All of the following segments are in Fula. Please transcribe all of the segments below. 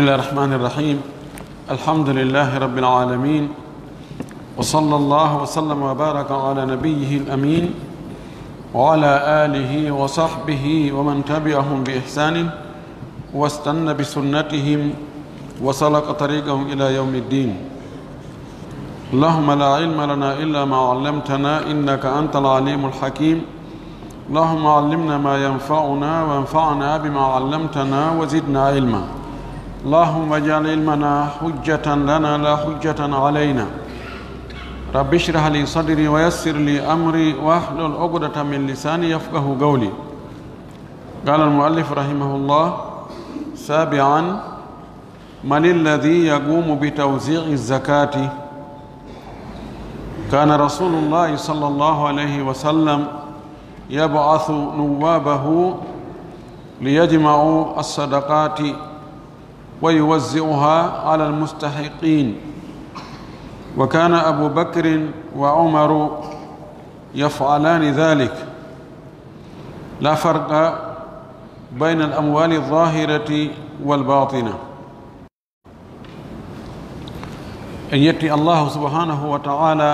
بسم الله الرحمن الرحيم. الحمد لله رب العالمين، وصلى الله وسلم وبارك على نبيه الأمين وعلى آله وصحبه ومن تبعهم بإحسان واستنى بسنتهم وسلك طريقهم إلى يوم الدين. اللهم لا علم لنا إلا ما علمتنا إنك أنت العليم الحكيم. اللهم علمنا ما ينفعنا وانفعنا بما علمتنا وزدنا علما. اللهم اجعل علمنا حجة لنا لا حجة علينا. رب اشرح لي صدري ويسر لي أمري واحلل عقدة من لساني يفقه قولي. قال المؤلف رحمه الله: سابعا، من الذي يقوم بتوزيع الزكاة؟ كان رسول الله صلى الله عليه وسلم يبعث نوابه ليجمعوا الصدقات ويوزعها على المستحقين، وكان أبو بكر وعمر يفعلان ذلك. لا فرق بين الأموال الظاهرة والباطنة. en yetti allahu subhanahu wa ta'ala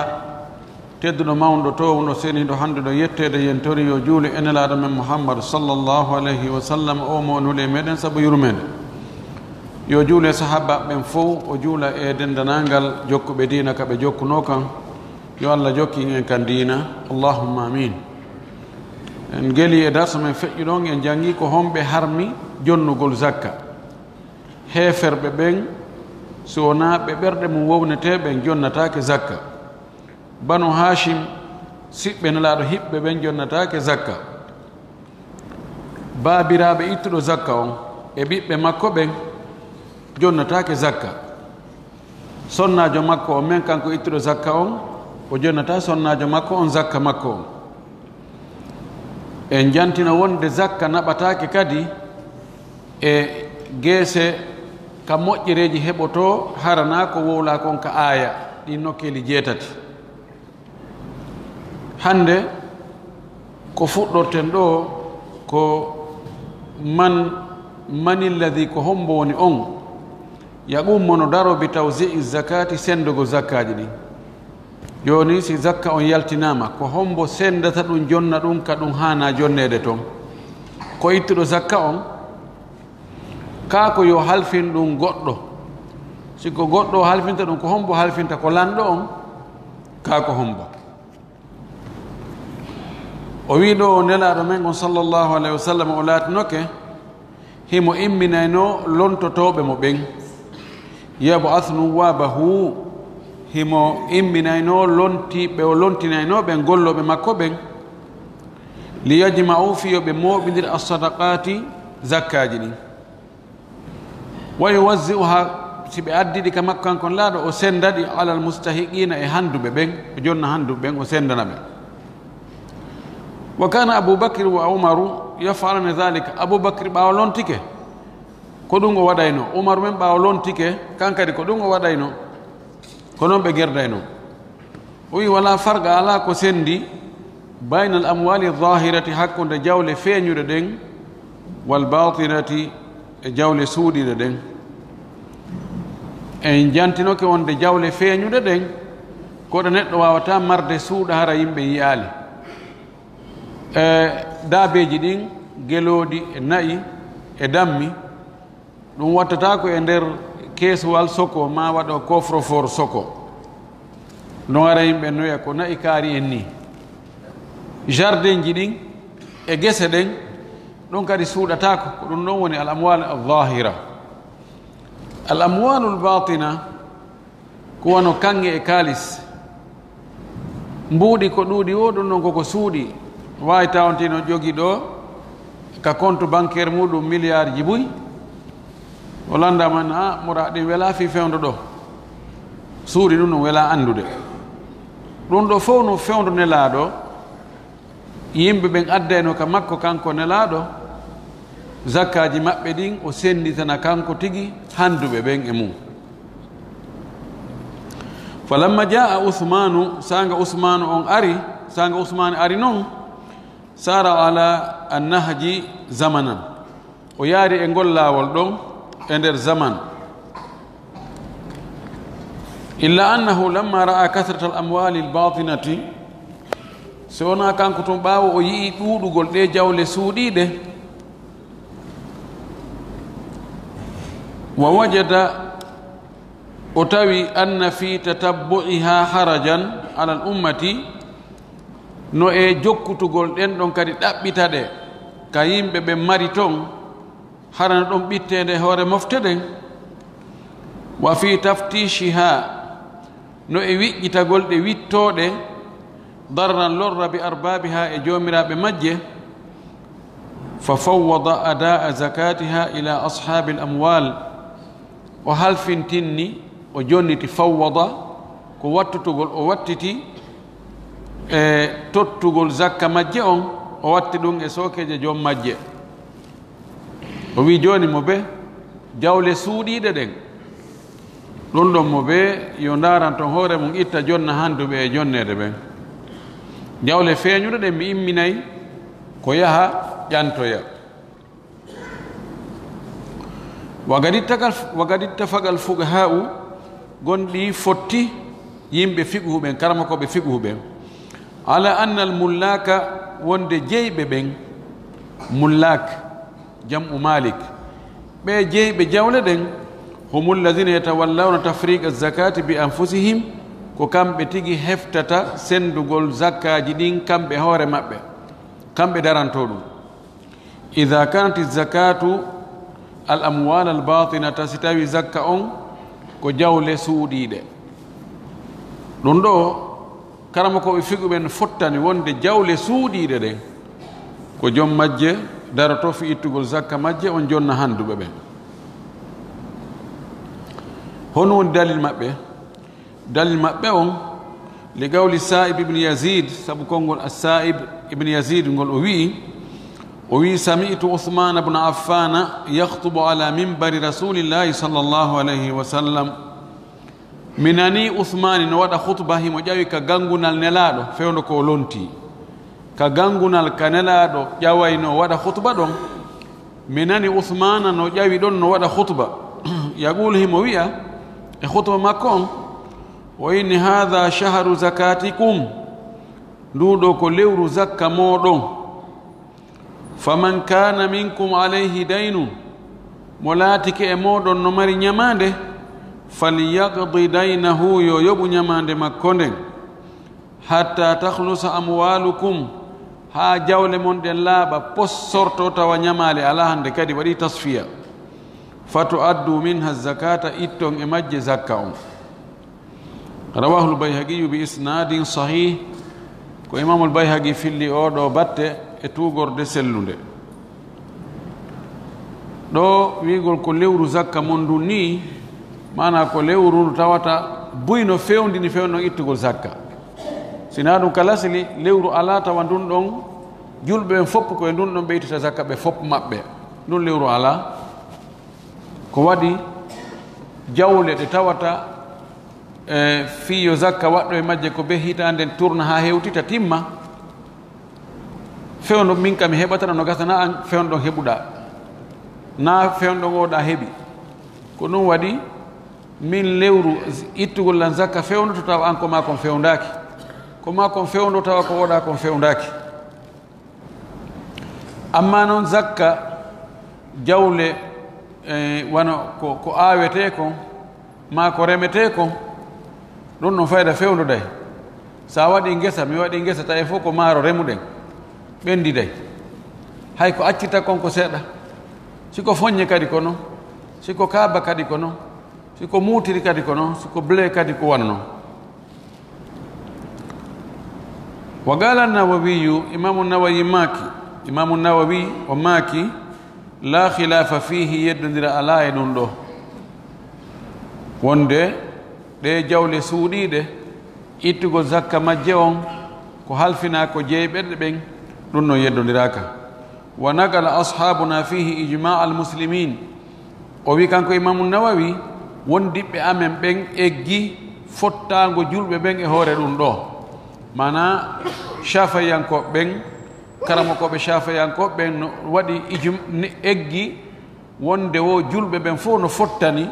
tedduɗo mawɗo to no seniɗo hande ɗo yettede yen tori yo juuli enelaɗo men muhammad sallllahu alayhi wa sallam o mo nule meɗen saabu yurmede. Yo juule sahaba ɓen fof, o juula e dendanangal jokkuɓe diina ka ɓe jokkuno kan. Yo allah jokki en kan diina, allahumma amin. En geli e darso men feƴƴuɗon en jangi ko homɓe harmi jonnugol zakka. Heferɓe ɓen so wona ɓe ɓerɗe mum wownete ɓen jonnatake zakka. Banu hashim siɓɓe nelaɗo hiɓɓe ɓen jonnatake zakka. Babiraɓe ittuɗo zakka on e ɓiɓɓe makko ɓen jonnatake zakka. Sonnajo makko o men kanko ittuɗo zakka on o jonnata sonnajo makko on zakka makko on. En jantina wonde zakka naɓatake kadi e geese ka moƴƴereji heɓoto harana ko wowla kon ka aya ɗi nokkeli jeetati. Hande ko fuɗɗorten ɗo ko man illadi ko hombo woni on yaqummo no daro bi tawzi'i zakati sendugo zakkaji ɗin. Joni si zakka on yaltinama ko hombo sendata ɗum jonna ɗum ka ɗum hana jonnede toon. Ko ittuɗo zakka on kako yo halfin ɗum goɗɗo. Siko goɗɗo halfinta ɗum ko hombo halfinta ko lanɗo on, kako hombo. O wiɗo o nelaɗo men on sallllahu alayhi wa sallam o laatinoke himo imminayno lontotoɓe mo ɓen. Yab'ath nuwabahu, himo imminayno lontiɓe o lontinayno ɓen golloɓe makko ɓen liyajma'u fiyo ɓe moɓidir as-sadaqati zakkaji ɗin. Wa yuwazzi'uha, si ɓe addiɗi ka makko kankon laaɗo o sendaɗi ala al mustahiqina e handuɓe ɓen, o jonna handuɓe ɓen o sendana ɓe. Wa kana aboubacry wa umaru yafalana dhalika. Aboubacry ɓawo lontike ko ɗum o waɗayno, umaru men ɓawo lontike kankadi ko ɗum o waɗayno, ko noon ɓe gerdayno. O wi wala farga, ala ko sendi bayna al amwali zahirati, hakkude jawle feeñuɗe ɗen, wal batinati e jawle suuɗiɗe ɗen. En jantinoke wonde jawle feeñuɗe ɗen koɗo neɗɗo wawata marde suuɗa hara yimɓe yiyali. Daabeji ɗin geloɗi e nayi e dammi ɗum wattata ko e nder keesowal soko ma waɗo coffre-fort soko no ara yimɓe noya ko nayi kaari en ni. Jardin ji ɗin e gese ɗen ɗum kadi suuɗatako, ko ɗum ɗon woni al amwal al zahira. Al amwalul batina ko wano kanŋe e kalis mbuuɗi ko ɗuuɗi o ɗum ɗon koko suuɗi. Wawi tawantino jogi ɗo ka compte bancaire muɗum milliard ji buy, o landaman a mura ɗin wela fi fewndo ɗo, suuɗi ɗum ɗum wela andude. Ɗum ɗo fof no fewndo nelaɗo, yimɓe ɓen addayno ka makko kanko nelaɗo zakkaji maɓɓe ɗin o senditana kanko tigi handuɓe ɓen e mum. Falamma jaa usmanu, sanga usmanu on ari, sanga usmanu ari noon sara ala annahji zamanan, o yaari e ngol laawol ɗon e nder zaman إلا أنه لما رأى كثرة الأموال الباطنة سونا كان كتب باو ويي دودugol de jawle suudiide ووجد أتوي أن في تتبعها حرجا على الأمة no e jokkutugol ɗen ɗon kadi ɗaɓɓitade ka yimɓe ɓe mari ton harana ɗon ɓittede hoore mofteden wa fi taftishiha no e wiƴƴitagol ɗe wittoɗe darran lorra bi arbabiha e jomiraɓe majje fa fawwada adaa zakatiha ila ashabi l amwal o halfintinni o jonniti fawwada ko wattutugol o wattiti e tottugol zakka majje on o watti ɗum e sookeje joom majje o wi joni mo be jawle suuɗiɗe ɗen ɗum ɗon mo be yo ndaran ton hoore mum itta jonna handuɓe e jonnede ɓen jawle feeñuɗe ɗen mi imminayi ko yaha ƴantoya wagadi ittafagal fuqaha'u gonɗi fotti yimɓe fiqhuɓen karamakoɓe fiqhuɓen ala anna al mullaka wonde jeyɓe ɓen mullak jam'u malik ɓe jeyɓe jawle ɗen hum alladina yatawallawna tafriqa zakati bi anfusihim ko kamɓe tigi heftata sendugol zakkaji ɗin kamɓe hoore maɓɓe kamɓe daranto ɗum ida kanat zakatu al amwal al batinata si tawi zakka on ko jawle suuɗiɗe ɗum ɗo karama koɓe fiɓuɓen fottani wonde jawle suuɗiɗe ɗen ko joom majje darato fi ittugol zakka majje on jonna handuɓe ɓen hono woni dalil maɓɓe on li gawli sa'ib ibne yazid sabu konngol as-sa'ib ibne yazid ngol o wi sami'tu uthman bne affana yahtubu ala mimbari rasulillahi sallllahu alayhi wa sallam mi nani uthmani no waɗa khutba himo ƴawi ka gangunal nelaɗo fewndo ko lonti ka gangunal ka nelaɗo ƴaway no waɗa khutba ɗon mi nani uthmana no ƴawi ɗon no waɗa khutba yaqul himo wi'a e khutba makko on o inni hadha shahru zakatikum nduɗo ko lewru zakka moɗon faman kana minkum alayhi daynun mo laatike e moɗon no mari ñamande falyaqdi daynahu yo yoɓu ñamande makko nden hatta takhlusa amwalukum ha jawle mon ɗen laaɓa possorto tawa ñamale ala hande kadi waɗi tasfiya fatu addu minha zakata itton e majje zakka on rawahu lbayhaqiyu bi isnadin sahih ko imamu lbayhaqi filli oɗo batte e tugorde sellunde ɗo wigol ko lewru zakka mon ndu ni mana ko lewru ndu tawata buyno fewndini fewno ittugol zakka sina ɗum kala sili lewru ala tawa ndun ɗon julɓe ɓen fopp koye ndun ɗon ɓe ittata zakka ɓe fopp maɓɓe ɗum lewru ala ko waɗi jawle ɗe tawata fiyo zakka waɗɗo e majje ko be hitanden tourna ha hewtita timma fewndo min kam mi heɓatana no gasa na an fewndo ɗon heɓuɗa na fewndo oɗa heeɓi ko ɗum waɗi min lewru ittugol lan zakka fewndo to tawa an ko ma kon fewndaki ko ma kon fewndo tawa ko oɗa kon fewndaki amma noon zakka jawle wano ko awete kon ma ko remete kon ɗum ɗon fayda fewndo day sa waɗi ngesa mi waɗi ngesa tawi fof ko maaro remuɗen ɓendi day hay ko accita kon ko seeɗa siko foññe kadi ko noon siko kaaba kadi ko noon siko muutiri kadi ko noon siko blé kadi ko wana noon wa qala nawawiyu imamu nawawi o maaki la khilafa fihi yeddodira ala e ɗum ɗo wonde ɗe jawle suuɗiɗe ittugo zakka majje on ko halfina ko jeyɓerɗe ɓen ɗum noon yeddodiraka wa nagala ashabuna fihi ijma al muslimin o wi kanko imamu nawawi wondiɓɓe amen ɓen eggi fottago julɓe ɓen e hoore ɗum ɗo mana shafayankoɓe ɓen karamakoɓe shafayankoɓe ɓen no waɗi eggi wonde wo julɓe ɓen fof no fottani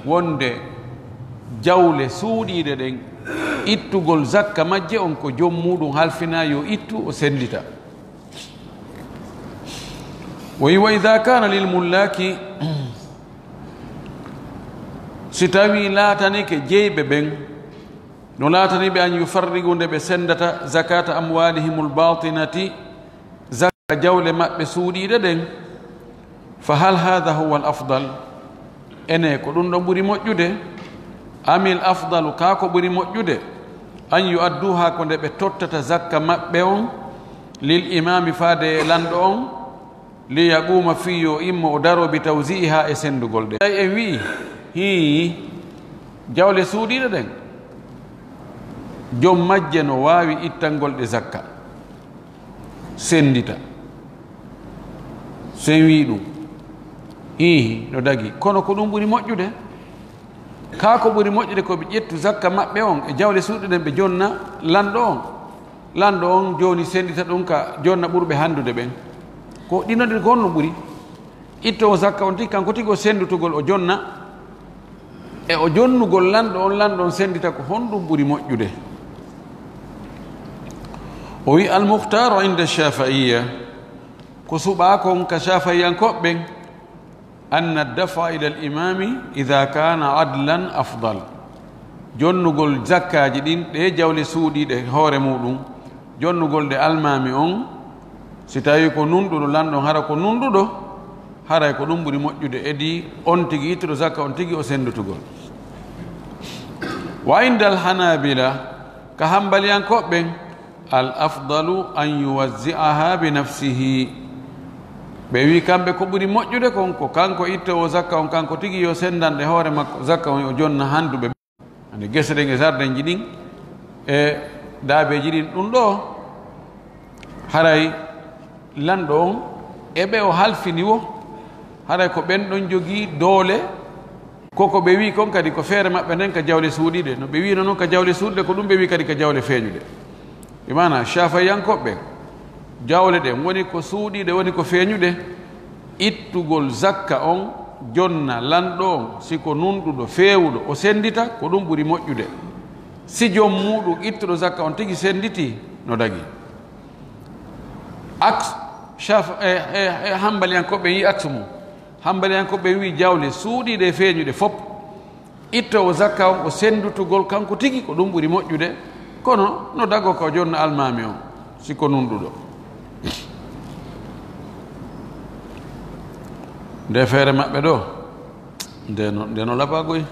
wonde jawle suuɗiɗe ɗen ittugol zakka majje on ko jom muɗum halfina yo ittu o sendita. wa ida kana lil mullaki si tawi laatani ke jeyɓe ɓen no laatani ɓe an yufarrigu nde ɓe sendata zakata amwalihimul batinati zakka jawle maɓɓe suuɗiɗe ɗen fa hal hada huwa al afdal ene ko ɗum ɗo ɓuri moƴƴude amil afdalu ka ko ɓuri moƴƴude an yu'adduha ko nde ɓe tottata zakka maɓɓe on lil imami faade lanɗo on li yaquma fi yo immo o daro bi tawzi'iha e sendugol ɗe en wi hi jawle suuɗiɗe ɗen jom majje no wawi ittangol ɗe zakka sendita sen wi ɗum hi no dagi kono ko ɗum ɓuri moƴƴude ka ko ɓuri moƴƴude ko ɓe ƴettu zakka maɓɓe on e jawle suuɗe ɗen ɓe jonna lanɗo on joni sendita ɗum ka jonna ɓurɓe handude ɓen ko ɗinoɗe gonno ɓuri ittowo zakka on tigi kanko tigi o sendutugol o jonna e o jonnugol lanɗo on sendita ko honɗum ɓuri moƴƴude. o wi almuhtaru inda shafi'iyya ko suɓa kon ka shafi'iyankoɓɓen anna dafa ila al imami ida kana adlan afdal jonnugol zakkaji ɗin ɗe jawle suuɗiɗe hoore muɗum jonnugol nde almami on si tawi ko nunɗuɗo lanɗon hara ko nunɗuɗo haray ko ɗum ɓuri moƴƴude edi on tigi ittuɗo zakka on tigi o sendutugol. wa inda al hanabila ka hambaliyankoɓɓen al afdalu an yuwazzi'aha bi nafsihi ɓe wi kamɓe ko ɓuri moƴƴude kon ko kanko ittowo zakka on kanko tigi yo sendanɗe hoore makko zakka on o jonna handuɓe ande gese ɗen e jardin ji ɗin e daabeji ɗin ɗum ɗo haray lanɗo on eɓe o halfini wo haray ko ɓen ɗon jogii doole koko ɓe wi kon kadi ko feere maɓɓe nden ka jawle suuɗiɗe no ɓe wino noon ka jawle suuɗiɗe ko ɗum ɓe wi kadi ka jawle feeñuɗe imana shafayankoɓɓe jawle ɗen woni ko suuɗiɗe woni ko feeñuɗe ittugol zakka on jonna lanɗo on siko nunɗuɗo feewuɗo o sendita ko ɗum ɓuri moƴƴude si jom muɗum ittuɗo zakka on tigi senditi no dagi hambaliyankoɓe yi aksu mum hambaliyankoɓe wi jawle suuɗiɗe feeñuɗe fof ittowo zakka on o sendutugol kanko tigi ko ɗum ɓuri moƴƴude kono no dago ko jonna almami on siko nunɗuɗo nde feere maɓɓe ɗo ndeno labagoy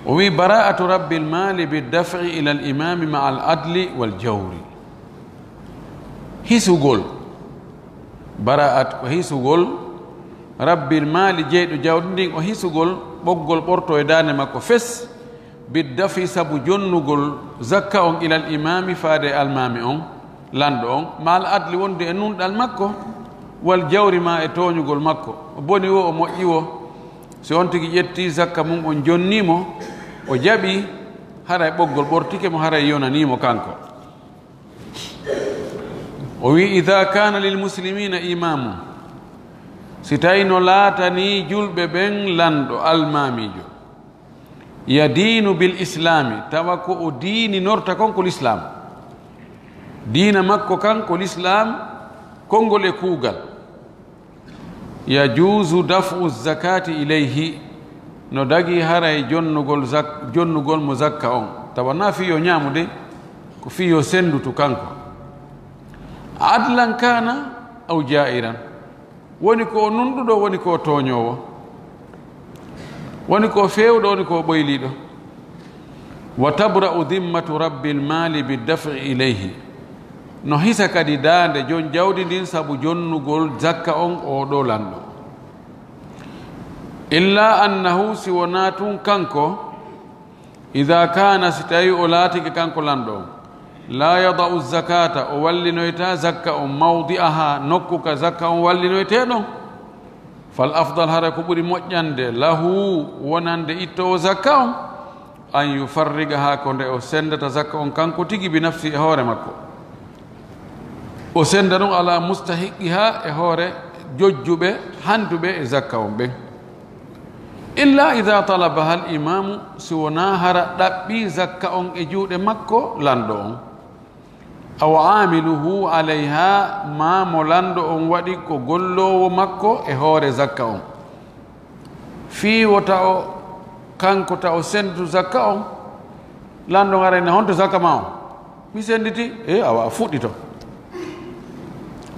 o wi bara'atu rabbil mali biddaf'i ila al imami ma al adli wal jawri hisugol bara'at ko hisugol rabbil mali jeyɗo jawdi ndin o hisugol ɓoggol ɓorto e dande makko fes biddafi sabu jonnugol zakka on ila al imami faade almami on lanɗo on ma al adli wonde e nunɗal makko wal jawri ma e toñugol makko o boni wo o moƴƴi wo si on tigi ƴetti zakka mum on jonnimo o jaɓi haray ɓoggol ɓortike mo haray yonanimo kanko. o wi ida kana lil muslimina imamu si tawi no laatani julɓe ɓen lanɗo almamijo yadinu bil islami tawa ko o diini norta konko l'islam diina makko kanko l'islam konngol e kuugal yajuusu dafu zakati ilayhi no dagi haray jonnugol mo zakka on tawa na fiyo ñaamude ko fiyo sendutu kanko adlan kana aw jairan woni ko nunɗuɗo woni ko toñowo woni ko fewɗo woni ko ɓoyliɗo wa tabra'u dimmatu rabbil mali biddafi ilayhi no hisa kadi daande jon jawdi ndin sabu jonnugol zakka on oɗo lanɗo illa annahu si wona tun kanko ida kana si tawi o laatike kanko lanɗo on la yada'u zakata o wallinoyta zakka on mawdi'aha nokku ka zakka on wallinoyteɗon fal afdal hara ko ɓuri moƴƴande lahu wonande ittowo zakka on an yufarriga ha ko nde o sendata zakka on kanko tigi bi nafsi e hoore makko o senda ɗum ala mustahiqi ha e hoore jojjuɓe handuɓe e zakka on ɓen illa idha talabaha al imamu si wona hara ɗaɓɓi zakka on e juuɗe makko lanɗo on aw amiluhu alayha ma mo lanɗo on waɗi ko gollowo makko e hoore zakka on fi wota o kanko ta o senditu zakka on lanɗo on arayna honto zakka ma o mi senditi awa fuɗɗi to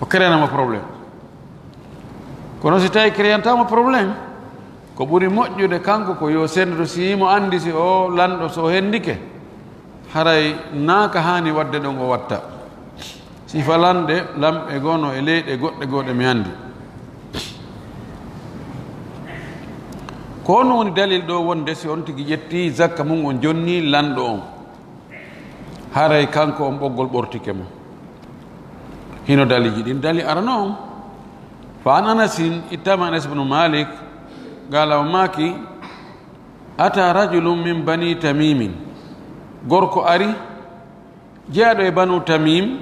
o créanama probléme kono si tawi créantama probléme ko ɓuri moƴƴude kanko ko yo senditu si yimo andi si o lanɗo so hendike haray naaka hani wadde ɗon o watta sifa lanɗe lamɓe gono e leyɗe goɗɗe goɗɗe mi andi ko on woni dalil ɗo wonde si on tigi ƴetti zakka mum on jonni lanɗo on haray kanko on ɓoggol ɓortike mo hino daliji ɗin dali arano on fa an anasin ittama anas ibnu malik qala o maki ata rajulum min bani tamimin gorko ari jeeɗo e banu tamim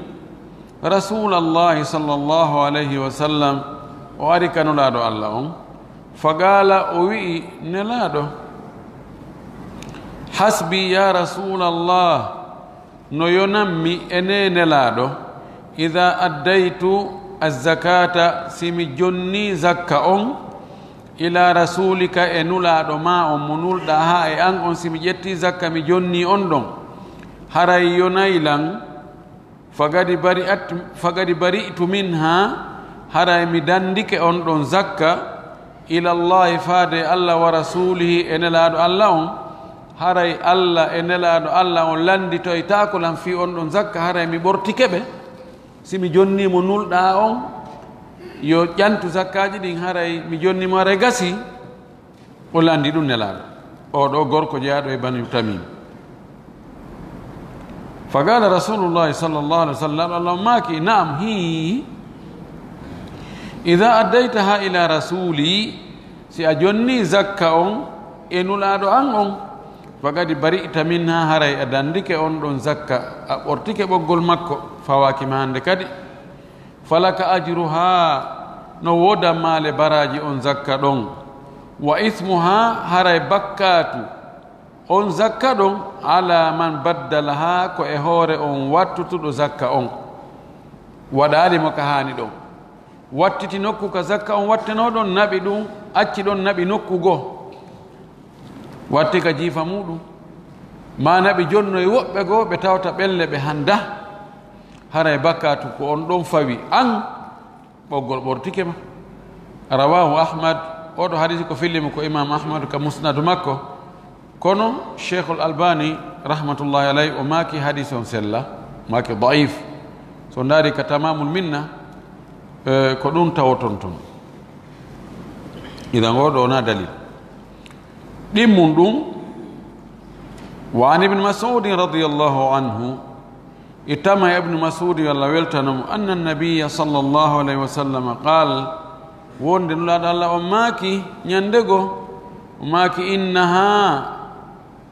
rasulallahi sallllahu alayhi wa sallam o ari kanulaɗo allah on fa qala o wi'i nelaɗo hasbi ya rasulallah no yonanmi ene nelaɗo ida addaytu azzakata simi jonni zakka on ila rasulika e nulaɗo ma on mo nulɗa ha e an on simi ƴetti zakka mi jonni on ɗon haray yonaylan fagadi bari'tu minha haray mi dandike on ɗon zakka ilallahi faade allah wa rasulihi e nelaɗo allah on haray allah e nelaɗo allah on landitoytakolan fi on ɗon zakka haray mi ɓortike ɓe simi jonnimo nulɗa on yo ƴantu zakkaji ɗin haray mi jonnimo haray gasi o landi ɗum nelaɗo oɗo gorko jeyaɗo e banu tamim fa qala rasulullahi sallllahu alih wa sallam allah maki naam hi ida addaytaha ila rasuli si a jonni zakka on e nulaɗo an on fagadi bari'ta minha haray a dandike on ɗon zakka a ɓortike ɓoggol makko fawakima hande kadi falaka ajruha no woda maale baraji on zakka ɗon wa ismuha haray bakkatu on zakka ɗon ala man baddalaha ko e hoore on wattutuɗo zakka on waɗalimo ka hani ɗon wattiti nokku ka zakka on wattenoɗon naɓi ɗum acci ɗon naɓi nokku goo watti ka jiifa muɗum ma naɓi jonno e woɓɓe goo ɓe tawta ɓelle ɓe handa haray bakkatu ko on ɗon fawi an ɓoggol ɓortike ma rawahu ahmad oɗo hadisi ko fillimo ko imam ahmadu ka musnadu makko kono cheikhul albani rahmatullahi alayhi o maki hadis on sella maki daif so daari ka tamamul minna ko ɗum tawoton ton idan oɗo wona dalil ɗimmum ɗum wa an ibne masudin radiallahu anhu ittama ibnu masudi allah weltanamo anna nabiya sallllahu alayhi wa sallam qal wonde nulaɗo allah o maaki ñandego o maaki innaha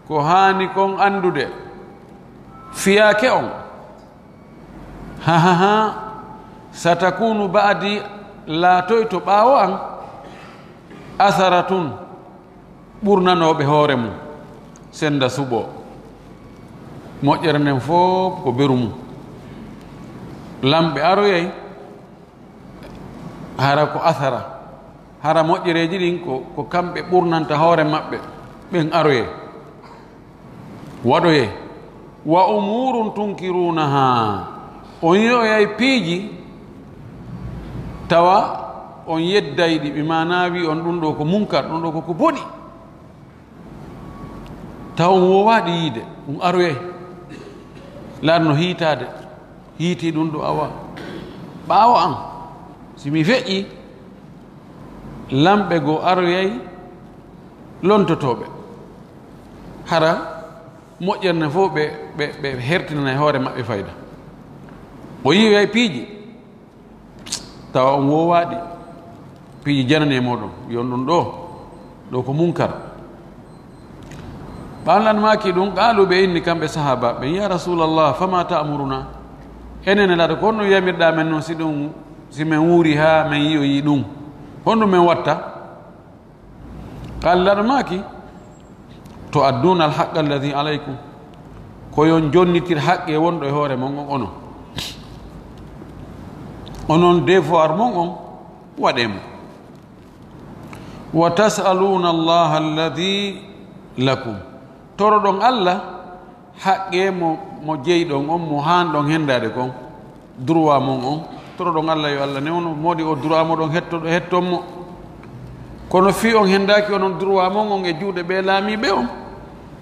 ko haani kon andude fiyake on hahaha satakunu baadi laatoy to ɓaawo an atharatun ɓurnanoɓe hoore mum senda suɓo moƴƴere nden fof ko beru mum lamɓe aroyey hara ko athara hara moƴƴereji ɗin ko kamɓe ɓurnanta hoore maɓɓe ɓen aroye waɗoye wa umurun tunkirunaha on yoyay piiji tawa on yeddayɗi ɓe manawi on ɗum ɗo ko munkar ɗum ɗo koko boɗi taw on wowaɗi yiide ɗum aroye laatno hiitade hiiti ɗum ɗo awa ɓaawo an simi feƴƴi lamɓe goo aroyay lontotoɓe hara moƴƴerne fof ɓe hertinana e hoore maɓɓe fayda o yiyoyay piiji tawa on wowaɗi piiji janani e moɗon yon ɗum ɗo ko munkar ɓanlanmaki ɗum qaaluɓe inni kamɓe sahaba ɓe ya rasulallah fama ta'muruna enen laata ko honno yamirɗa men noon si men wuuri ha men yiyoyi ɗum honɗum men watta Allah ɗo maki to adduna al haqqa alladhi alaykum ko yon jonnitir haqqe wonɗo e hoore mon on onon devoir mon on waɗemo wa tasaluna allaha alladhi lakum toroɗon Allah haqqe mo jeyɗon on mo hanɗon hendade kon droit mon on toroɗon Allah yo Allah newno moɗi o droit moɗon hettonmo kono fi on hendaki onon droit mon on e juuɗe ɓe laamiɓe on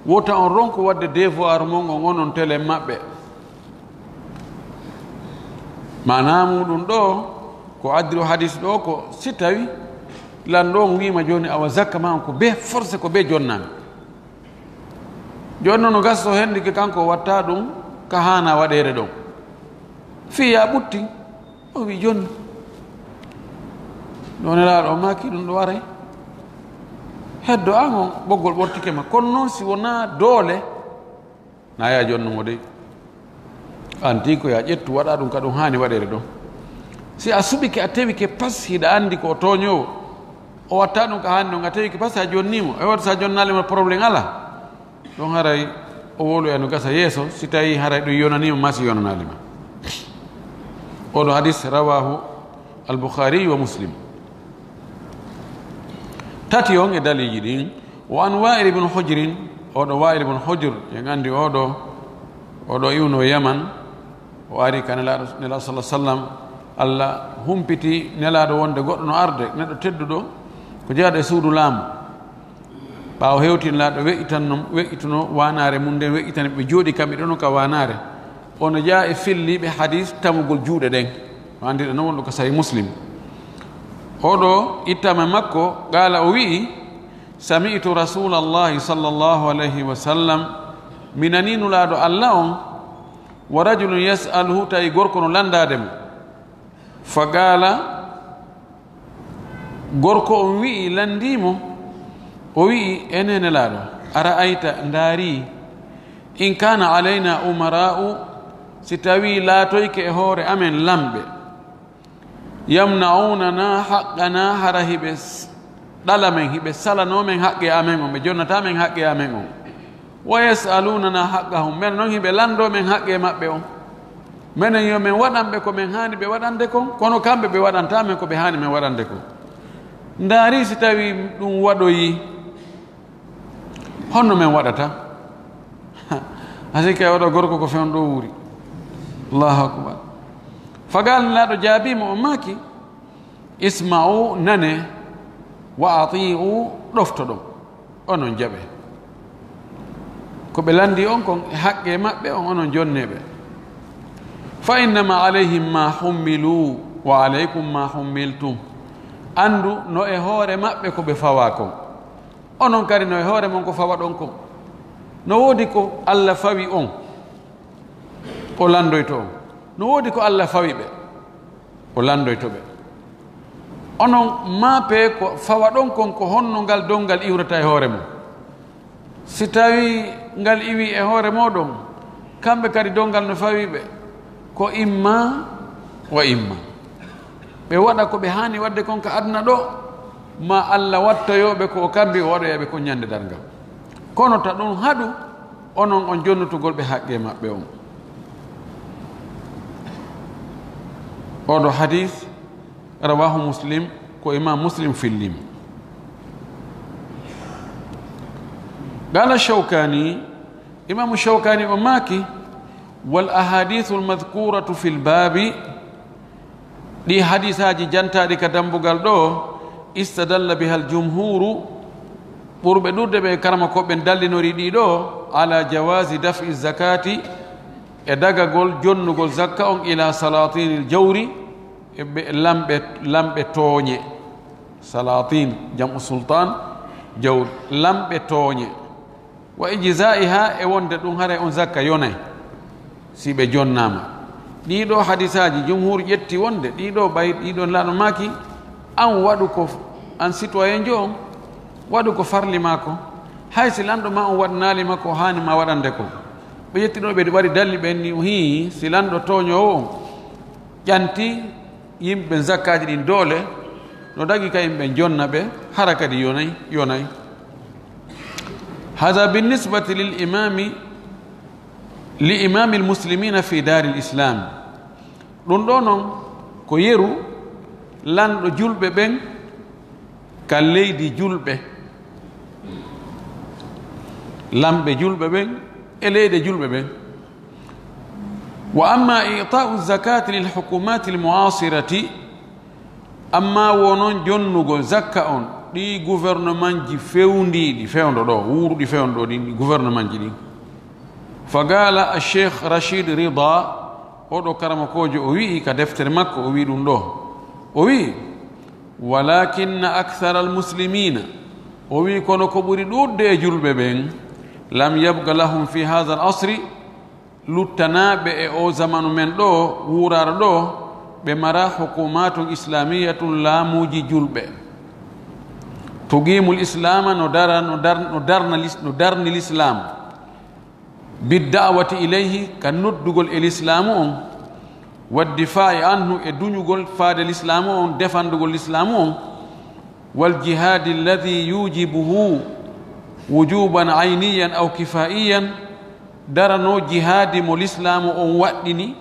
wota on ronko wadde devoir mon on onon télé maɓɓe manamuɗum ɗo ko addiro hadis ɗo ko si tawi lanɗo on wima joni awa zakka ma on ko be forcé ko be jonnami joni noon no gasto henndi ke kanko watta ɗum ka hana waɗere ɗon fiya ɓutti o wi joni ɗo nelaɗo o maki ɗum ɗo waray heddo an on ɓoggol ɓortike ma kono noon si wona doole na ya jonnumo dey anti ko ya ƴettu waɗa ɗum ka ɗum hani waɗere ɗon si a suɓike a tewike pas hiɗa andi ko toñowo o watta ɗum ka hani ɗon a tewike pas a jonnimo e waɗa sa jonnalima probléme ala ɗon haray o wolu e no gasa yeeso si tawi haray ɗum yonanima ma si yonanalima oɗo hadis rawahu al-Bukhari wa Muslim tati on e daliji ɗin wa an Wa'il ibn Hujrin oɗo Wa'il ibn Hujr en andi oɗo iwno Yaman o ari ka nelaɗo sallah sallam Allah humpiti nelaɗo wonde goɗɗo no arde neɗɗo tedduɗo ko jeeyaɗo e suudu laamu ɓaawo hewtinlaɗo weƴƴituno wanare mum nden weƴƴitani ɓe jooɗi kamɓe ɗono ka wanare ono jaa e filliɓe hadis tamugol juuɗe ɗen o andiɗo noon wonɗo ko Sahih Muslim oɗo ittama makko qala o wi'i sami'tu rasulallahi sallllahu alayhi wa sallam mi nani nulaɗo Allah on wa rajulun yas'aluhu tawi gorko no landade mo fa qala gorko on wi'i landimo o wi'i enene laaɗo ara ayta ndaari in kana alayna umara'u si tawi laatoyke e hoore amen lamɓe yamna'unana haqqana hara hiɓe ɗala men hiɓe salanomen haqqe amen on ɓe jonnata men haqqe amen on wa yas'alunana haqqahum men noon hiɓe lando men haqqe maɓɓe on minen yo min waɗanɓe ko min hani ɓe waɗande kon kono kamɓe ɓe waɗanta men ko ɓe hani min waɗande kon ndaari si tawi ɗum waɗoyi honno men waɗata asike waɗa gorko ko fewn ɗo wuuri allahu akbar fagal laɗo jaabimo o maaki isma'u nane wa ati'u ɗofto ɗon onon jaɓe ko ɓe landi on kon haqqe maɓɓe on onon jonneɓe fa innama alayhim ma hummilu wa alaykum ma hummiltum andu no e hoore maɓɓe ko ɓe fawa kon onon kadi no e hoore mon ko fawa ɗon kon no woodi ko Allah fawi on o landoyto on no woodi ko Allah fawi ɓe o landoyto ɓe onon maape ko fawa ɗon kon ko honno ngal dongal iwrata e hoore mum si tawi ngal iwi e hoore moɗon kamɓe kadi dongal no fawi ɓe ko imma wa imma ɓe waɗa ko ɓe hani wadde kon ka aduna ɗo ma Allah wattoyoɓe ko o kambi o waɗoyaɓe ko ñande dargal kono ta ɗum haɗu onon on jonnutugol ɓe haqqe maɓɓe on oɗo hadis rawahu Muslim ko imam Muslim fillim qala Shawkani imam Shawkani o maaki wal ahadithu almadhkuratu fil babi ɗi hadisaji jantaɗi ka dambugal ɗo istadalla biha aljumhuru ɓurɓe ɗurde ɓe karama koɓe dallinori ɗiɗo ala jawasi daf'i zakati e dagagol jonnugol zakka on ila salatinil jawri e ɓe lamɓe tooñe salatin jamu sultan jawr lamɓe tooñe wa ijza'iha e wonde ɗum hare on zakka yonay si ɓe jonnama ɗiɗo hadisaji jumhur ƴetti wonde ɗiɗo ɓay ɗiɗo laɗo maki an waɗu ko an citoyen jo on waɗu ko farli mako hay si lanɗo ma on waɗnalima ko hani ma waɗande ko ɓe ƴettino ɓe waɗi dalli ɓen ni hi si lanɗo toñowo on ƴanti yimɓe zakkaji ɗin doole no dagi ka yimɓe jonna ɓe hara kadi yonay هذا بالنسبة لإمام المسلمين في دار الإسلام لندن كويرو لان جلب بين كالليدي جلب لامب جلب بين إليد جلب بين وأما إعطاء الزكاة للحكومات المعاصرة أما ونون جنوغو زكاة دي غوفرنمان جي فيوندي دي فيوندو دو وور دي فيوندو دي غوفرنمان جي دي فقال الشيخ رشيد رضا ودو كرمكوجو وي كدفتر مكو وي دون دو وي ولكن أكثر المسلمين وي كونو كبوري دود دي جلبة بين لم يبقى لهم في هذا العصر لتنابئ أو زمن من دو ورار دو بمرا حكومات إسلامية لا موجي جلبة تقيم الإسلام ندرن الإسلام بالدعوة إليه كندقل الإسلام والدفاع عنه الدنيا فاد الإسلام دفندقل الإسلام والجهاد الذي يوجبه وجوبا عينيا أو كفائيا درنو جهاد مول الإسلام وقتني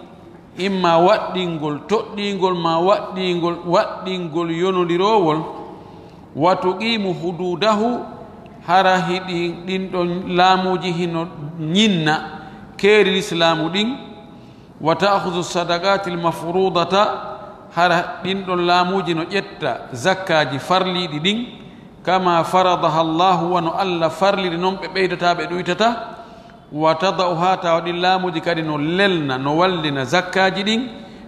إما وقتنقل تقنقل ما وقتنقل ينولرول وتقيم حدوده hara hiɗi ɗin ɗon laamuji hino ñinna keeri l'islamu ɗin wa ta'khudhu sadaqati al-mafrudata hara ɗin ɗon laamuji no ƴetta zakkaji farliɗi ɗin kama faradaha Allahu wa no Allah farliɗi noon ɓe ɓeydata ɓe ɗuytata wa tada'u ha tawa ɗin laamuji kadi no lelna no wallina zakkaji ɗin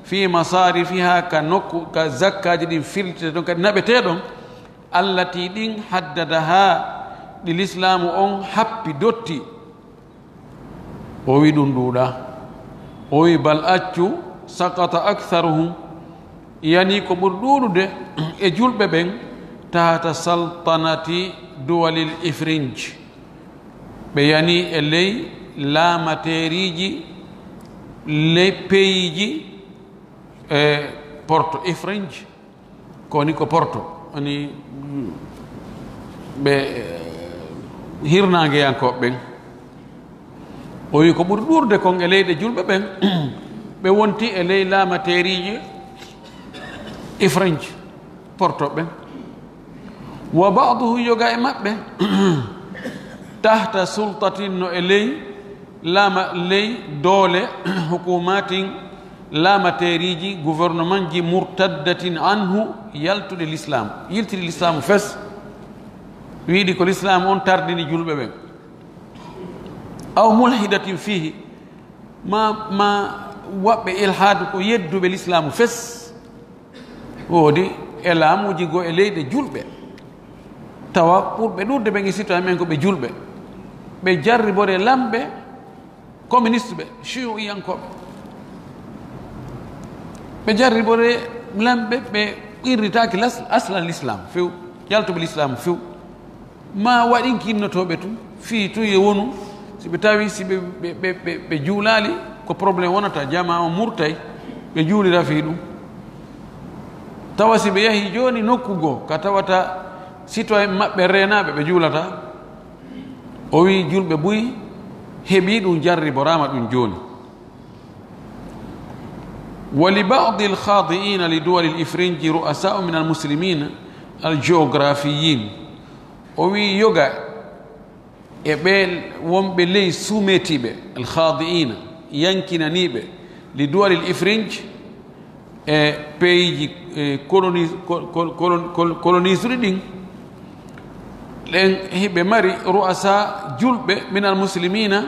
fi masarifiha ka nokku ka zakkaji ɗin firlitete ɗon kadi naɓeteɗon allati ɗin haddadaha ɗi l'islamu on happi dotti o wi ɗum ɗuuɗa o wi bal accu sakata aktharuhum yani ko ɓuri ɗuuɗude e julɓe ɓen tahata saltanati duwalil ifrinj ɓe yani e ley laamateriji ley peyiji e porto ifrinj koni ko porto ani ɓe hirnaangeyankoɓe ɓen o wi ko ɓuri ɗurde kon e leyɗe julɓe ɓen ɓe wonti e ley laamateriji ifrange portoɓe ɓen wa baduhu yoga e maɓɓe tahta sultatin no e ley ley doole hukumatin laamateriji gouvernement ji murtaddatin anhu yaltude l'islam yiltide l'islamu fes wiiɗi ko l'islam on tardini julɓe ɓen aw mulhidatin fihi ma waɓɓe ilhadu ko yedduɓe l'islamu fes woodi e laamuji go e leyɗe julɓe tawa ɓurɓe ɗurde ɓen e citoyen men ko ɓe julɓe ɓe jarribore lamɓe communiste ɓe chiiyankoɓe ɓe jarribore lamɓe ɓe irritaki aslan l'islam few yaltuɓe l'islam few ma waɗin kinnotoɓe tu fii tu ye wonu si ɓe tawi si ɓe juulali ko probléme wonata jama o murtay ɓe juulira fii ɗum tawa si ɓe yahi joni nokkugo ka tawata citoyen maɓɓe renaɓe ɓe juulata o wi julɓe buyi heeɓi ɗum jarriborama ɗum joni wa li badi alkhadiina li duwali l'ifrinji ru'asa'u min almuslimina algéographiyin o wi yoga e ɓe wonɓe ley sumetiɓe alkhadiina yankinaniɓe li duwali l'ifrinji e pays ji colonise ɗin ɗen heɓe mari ru'asa julɓe min almuslimina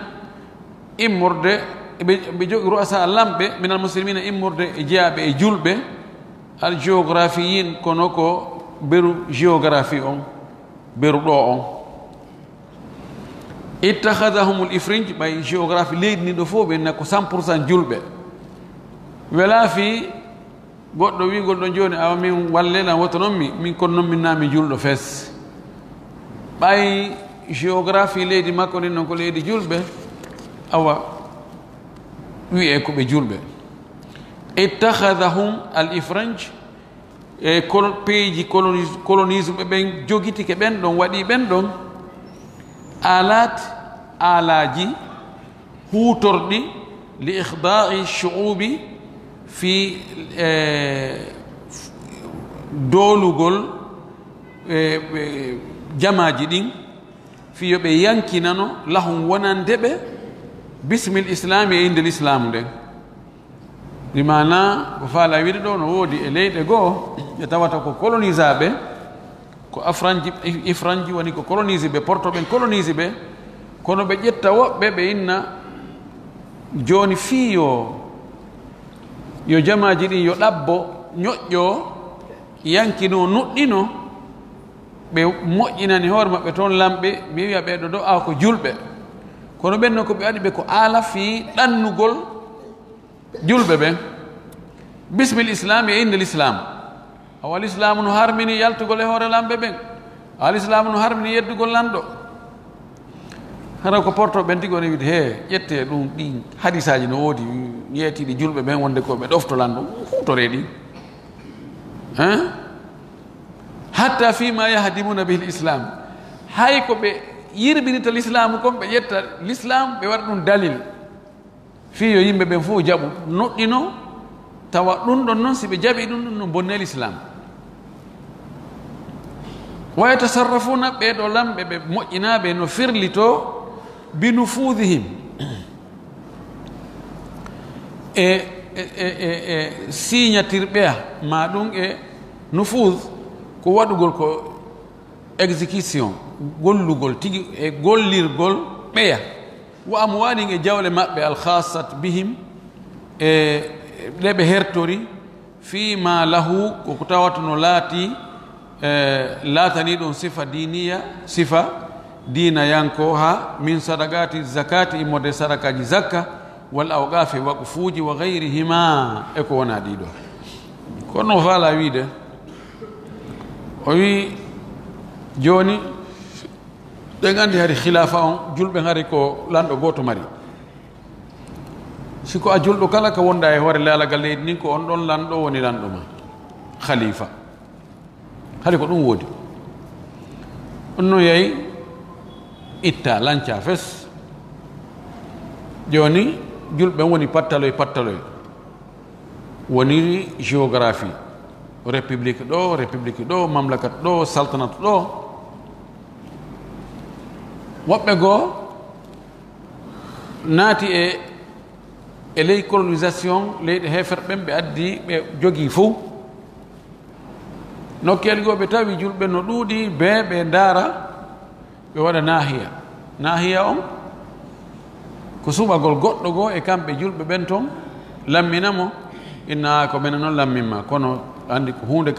immorde ɓe jogi ru'asa lamɓe min almuslimina immorde e jeyaɓe e julɓe algéographiyin kono ko beru géographie on beru ɗo on ittahadahum l'ifrinj ɓay géographie leydi ndi ɗo fof ɓe nakko 100% julɓe wela fi goɗɗo wigol ɗo joni awa min wallelan woto noon min kono noon min nami julɗo fes ɓay géographie leydi makko ndin noon ko leydi julɓe awa wiye ko ɓe julɓe ittahadahum al ifrange e pays ji colonise ɓe ɓen jogitike ɓen ɗon waɗi ɓen ɗon alat alaji hutorɗi li ikhda'i shu'ubi fi dolugol jamaji ɗin fi yoɓe yankinano lahum wonandeɓe bismil islami e inde l'islamu nden limana ko faala wiide ɗo no woodi e leyɗe goo ɓe tawata ko colonisaɓe ko ifranji woni ko colonise ɓe portoɓen colonise ɓe kono ɓe ƴetta woɓɓe ɓe inna joni fii yo jamaji ɗin yo ɗabbo ñoƴƴo yankino nuɗɗino ɓe moƴƴinani hoore maɓɓe toon lamɓe mi wiya ɓeɗo ɗo awa ko julɓe kono ɓenno ko ɓe waɗi ɓe ko aala fii ɗannugol julɓe ɓen bismil islami e inde l'islam awa l'islamu no harmini yaltugol e hoore lamɓe ɓen awa l'islamu no harmini yeddugol lanɗo hara ko porto ɓen tigi woni wiide he ƴette ɗum ɗi hadisaji no woodi yeetiɗi julɓe ɓen wonde ko ɓe ɗofto lanɗo hutore ɗi hatta fima yahdimuna bihi l'islam hay ko ɓe yirbinita l'islamu kon ɓe ƴetta l'islam ɓe waɗa ɗum dalil fi yo yimɓe ɓen fof jaɓu noɗɗino tawa ɗum ɗon noon si ɓe jaɓi ɗum ɗon no bonne l'islam wa yatasarrafuna ɓeɗo lamɓe ɓe moƴƴinaɓe no firlito binufudihim e signatirɓeya ma ɗum e nufud ko waɗugol ko exécution gollugol tigi e gollirgol ɓeya wa amwalin e jawle maɓɓe alkhasat bihim e ɗe ɓe hertori fima lahu koko tawata no laati laatani ɗum sifa diniya sifa dina yanko ha min sadagati zakati immode sadakaji zakka wal awqafi waqfuji wa gayrihima e ko wona ɗiɗo kono faala wiide o wi joni ɗen andi hari khilafa on julɓe hari ko lanɗo goto mari siko a julɗo kala ko wonda e hoore lalagal leydi nin ko on ɗon lanɗo woni lanɗo ma khalifa hari ko ɗum woodi on no yayi itta lanca fes joni julɓe woni pattaloye woni géographie république ɗo mamlakat ɗo saltanat ɗo woɓɓe goo naati e ley colonisation leyɗe hefer ɓen ɓe addi ɓe jogii fof nokkeel goo ɓe tawi julɓe no ɗuuɗi ɓe ndaara ɓe waɗa nahiya on ko suɓagol goɗɗo goo e kamɓe julɓe ɓen toon lamminamo inna ko mene noon lamminma kono andi ko hunde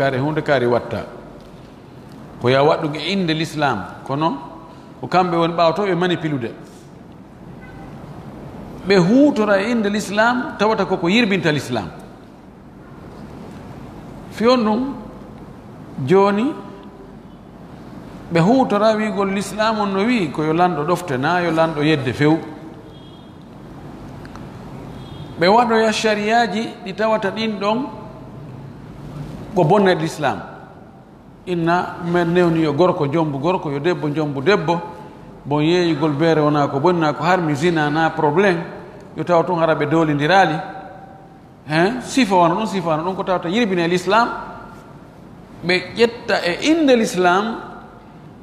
kaari watta ko ya waɗɗuge inde l'islam kono ko kamɓe woni ɓawto ɓe manipilude ɓe huutora e inde l'islam tawata koko yirbinta l'islam fiyon ɗum joni ɓe huutora wigol l'islam on no wi ko yo lanɗo ɗofte na yo lanɗo yedde few ɓe waɗoya shariyaji ɗi tawata ɗin ɗon ko bonne l'islam inna men newni yo gorko jombu gorko yo debbo jombu debbo bon yeeyigol beere wona ko bonna ko harmi zina na probléme yo tawa toon hara ɓe doolidirali sifa wano ɗum ko tawata yirbine l'islam ɓe ƴetta e inde l'islam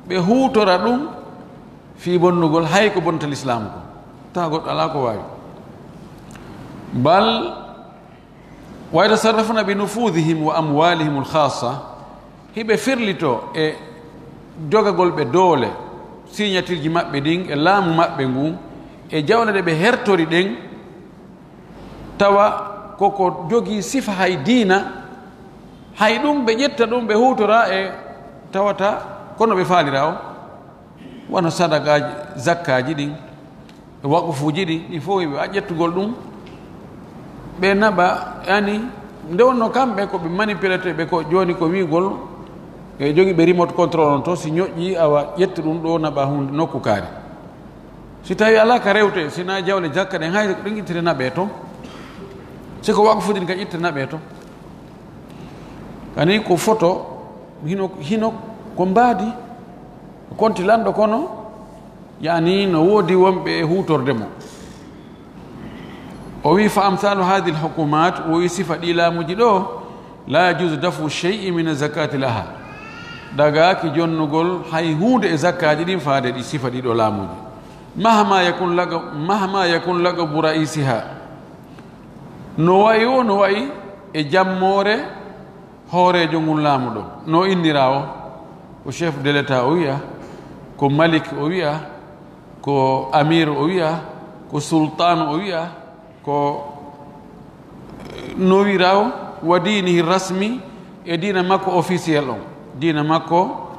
ɓe huutora ɗum fi bonnugol hay ko bonta l'islam ko tawa goɗɗo ala ko wawi bal wa yatasarrafuna bi nufudihim wa amwalihim alkhassa hiɓe firlito e jogagol ɓe doole signature ji maɓɓe ɗin e laamu maɓɓe ngun e jawle ɗe ɓe hertori ɗen tawa koko jogii sifa hay diina hay ɗum ɓe ƴetta ɗum ɓe huutora e tawata kono ɓe faalira o wona sadakaji zakkaji ɗin e waqfuji ɗi fof ɓe a ƴettugol ɗum ɓe naɓa yani nde wonno kamɓe koɓe manipulate ɓe ko joni ko wigol e jogui ɓe remote control on to si ñoƴƴi awa ƴetta ɗum ɗo naɓa hunde nokku kaari si tawi ala ka rewte sina jawle jakka ɗen hay ɗen ittire naɓe to siko waqfuɗin ka ƴitte naɓe to kani ko photo hino ko mbaadi konti lanɗo kono yani no woodi wonɓe hutorde mo o wi fa amsalu hadi lhukumat o wi sifa ɗi laamuji ɗo la yajusu dafu chey min zakati laha dagaki jonnugol hay hunde e zakkaji ɗin faade ɗi sifa ɗiɗo laamuji mahma yakun lagabu raisiha no wayi o no wayi e jammore hoorejo ngun laamu ɗo no innira o ko chef de l'état o wiya ko malik o wiya ko amir o wiya ko sultan o wiya ko no wira o wa dinihi rasmi e dina makko officiel on dina makko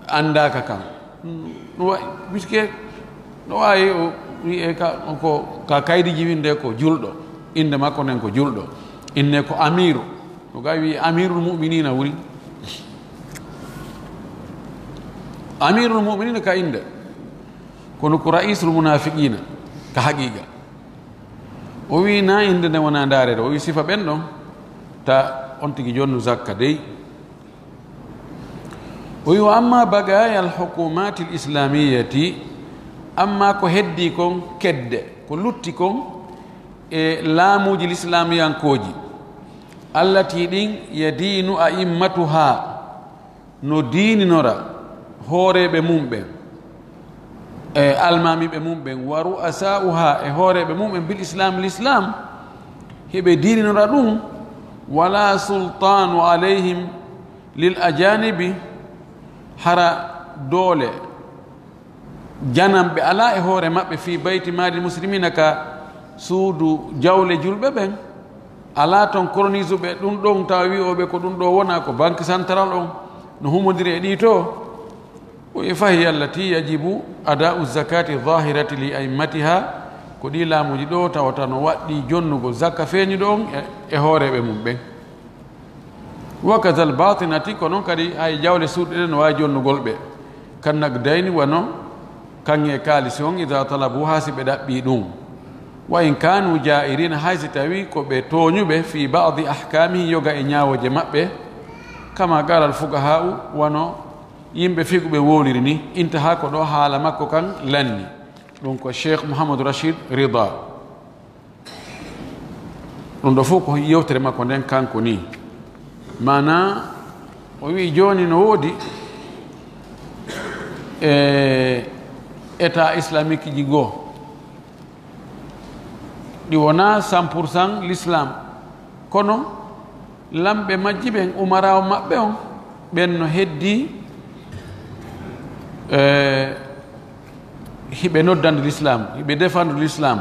andaka kan no wayi puisque no wawi o wiye ka kaydiji winde ko julɗo inde makko nden ko julɗo inne ko amiru no ga wi amirul mu'minina wuri amirul mu'minina ka inde kono ko raisul munafiqina ka haqiqa o wi na inde nde wona darede o wi sifa ɓen ɗon ta on tigi jonnu zakka dey o wi wa amma bagaya alhukumati lislamiyati amma ko heddi kon kedde ko lutti kon e laamuji l'islamiyankoji allati ɗin yadinu a'immatuha no diininora hooreɓe mum ɓen e almamiɓe mum ɓen wa ru'asa'uha e hooreɓe mum ɓen bil islam l'islam heɓe diininora ɗum wala sultanu alayhim lil ajanibi hara doole janamɓe ala e hoore maɓɓe fi bayti mali muslimina ka suudu jawle julɓe ɓen ala toon colonise ɓe ɗum ɗon tawa wi'oɓe ko ɗum ɗo wona ko banque central on no humodiri e ɗi to o e fahi allati yajibu ada'u zakati zahirati li aimmatiha ko ɗi laamuji ɗo tawata no waɗɗi jonnugo zakka feeñuɗo on e hooreɓe mum ɓen wakadal batinati ko noon kadi hay jawle suuɗe ɗe no wawi jonnugol ɓe kannak dayni wano kanŋe kaalisi on ida talabu ha si ɓe ɗaɓɓi ɗum wa in kanu jairina hay si tawi ko ɓe tooñuɓe fi badi ahkamihi yoga e ñawoje maɓɓe kama qala al fugaha'u wano yimɓe figuɓe woliri ni intaha ko ɗo haala makko kan lanni ɗum ko cheikh mouhamadou rachid rida ɗum ɗo fof ko yewtere makko nden kanko ni mana o wi joni no woodi e état islamique ji goo ɗi wona 100% l'islam kono lamɓe majji ɓen umarawo maɓɓe on ɓen no heddi hiɓe noddande l'islam hiɓe défendre l'islam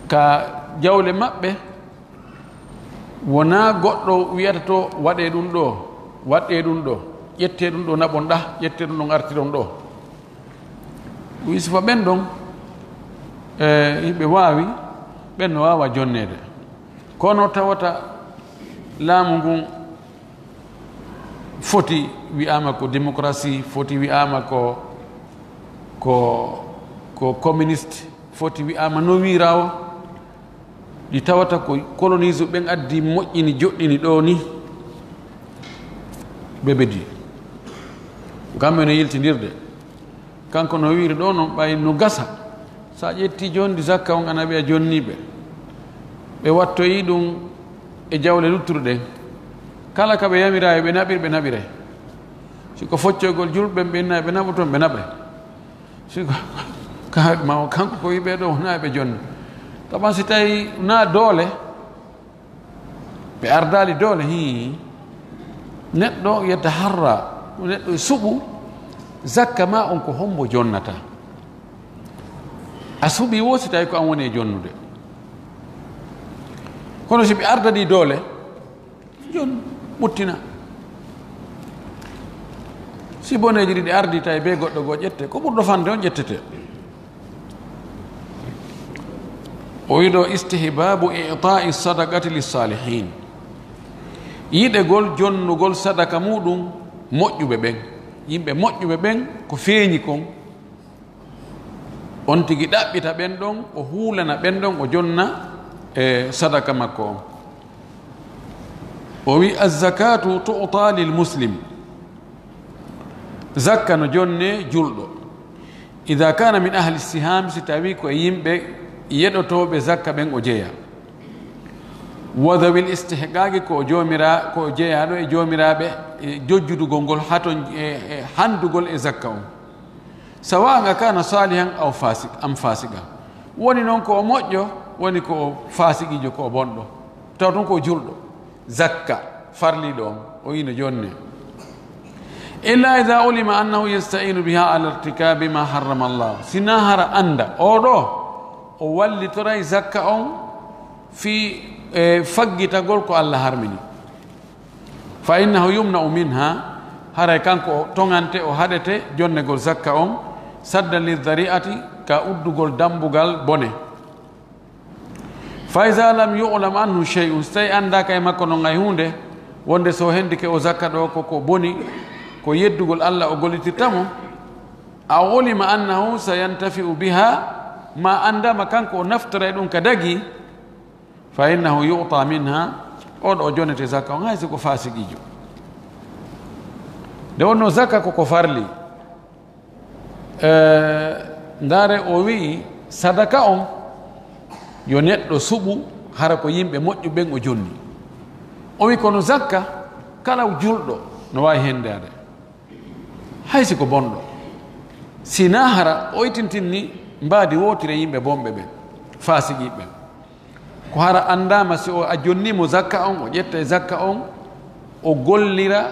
ka jawle maɓɓe wona goɗɗo wiyata to waɗe ɗum ɗo waɗɗe ɗum ɗo ƴette ɗum ɗo naɓon ɗa ƴette ɗum ɗon artiron ɗo wisifa ɓen ɗon yimɓe waawi ɓen no waawa jonnede kono tawata laamu ngun foti wi'ama ko démocratie foti wi'ama ko communiste foti wi'ama no wirawo ɗi tawata ko colonise ɓen addi moƴƴini joɗɗini ɗo ni ɓe ɓedi kamɓe no yiltidirde kanko no wiri ɗo noon ɓay no gasa sa ƴetti jondi zakka on ana wiya jonniɓe ɓe wattoyi ɗum e jawle luttuɗe kala ka ɓe yamira ɓe naɓire siko foccoygol julɓe ɓe inna ɓe naɓa toon ɓe naɓe siko kanko ko wiɓe ɗo wona ɓe jonni taban si tawi na doole ɓe ardali doole neɗɗo yedda harra neɗɗo e suɓu zakka ma on ko hombo jonnata a suɓi wo si tawi ko an woni e jonnude kono si ɓe ardadi doole jon ɓuttina si boneji ɗi ɗi ardi tawi be goɗɗo goo ƴette ko ɓurɗo fande on ƴettete o wiɗo istihbabu i'ta'i sadaqati lissalihin yiɗegol jonnugol sadaka muɗum moƴƴuɓe ɓen yimɓe moƴƴuɓe ɓen ko feeñi kon on tigi ɗaɓɓita ɓen ɗon o huulana ɓen ɗon o jonna e sadaka makko on o wi azzakatu tu'ta lil muslim zakka no jonne julɗo ida kana min ahli siham si tawi ko yimɓe yeɗotoɓe zakka ɓen o jeeya wa dhawil istihqaqi ko jeeyaɗo e joomiraɓe jojjudugol ngol haton handugol e zakka on sawanga kana salihan aw fasiqa woni noon ko o moƴƴo woni ko o fasiqijo ko o bonɗo taw ton ko o julɗo zakka farliɗo on o yino jonne illa ida ulima annahu yasta'inu biha ala irtikabi ma harrama Allah sina hara anda oɗo o wallitoray zakka on fi faggitagol ko Allah harmini fa innahu yumna'u minha haray kanko o tongante o haɗete jonnegol zakka on saddan lidhari'ati ka uddugol dambugal bone fa iza lam yu'lam anhu shay'un so tawi andaka e makko non ay hunde wonde so hendike o zakka ɗo koko boni ko yeddugol Allah o gollitirtamo aw ulima annahu sayantafi'u biha ma andama kanko o naftara ɗum ka dagi fa innahu yu'ta minha oɗo o jonete zakka on hayso ko fasiqijo nde wonno zakka koko farli ndare o wi sadaka on yo neɗɗo suɓu hara ko yimɓe moƴƴu ɓen o jonni o wi kono zakka kala julɗo no wawi hendade haysi ko bonɗo sina hara o itintinni mbaadi wotire yimɓe bonɓe ɓen fasiqiɓe ko hara andama si o a jonnimo zakka on o ƴetta e zakka on o gollira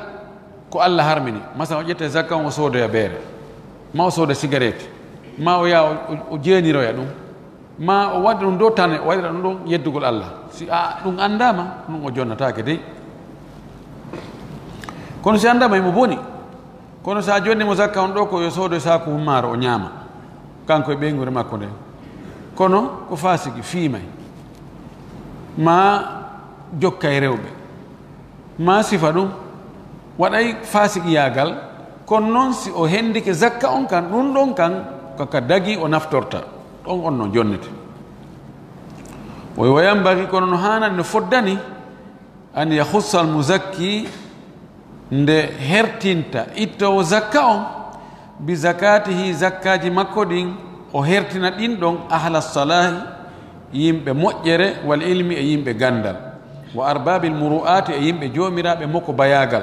ko Allah harmini masalan o ƴetta e zakka on o soodoya beere ma o sooda cigarette ma o yaha o jeeniroya ɗum ma o waɗa ɗum dow tane o waɗira ɗum ɗon yeddugol Allah si a ɗum andama ɗum o jonnatake dey kono si andama imo boni kono sa jonnimo zakka on ɗo ko yo soodo saku hummaro o ñaama kanko e ɓeygure makko nde kono ko fasiki fiimay ma jokka e rewɓe ma sifa ɗum waɗay fasiqiyagal kono noon si o hendike zakka on kan ɗum ɗon kan kaka dagi o naftorta ɗon on no jonnete wa yambagi kono no hanani no foddani an yahussa al muzakki nde hertinta ittowo zakka on bi zakatihi zakkaji makko ɗin o hertina ɗin ɗon ahla salahi yimɓe moƴƴere wal ilmi e yimɓe gandal wa arbabil muru'ati e yimɓe jomiraɓe makko bayagal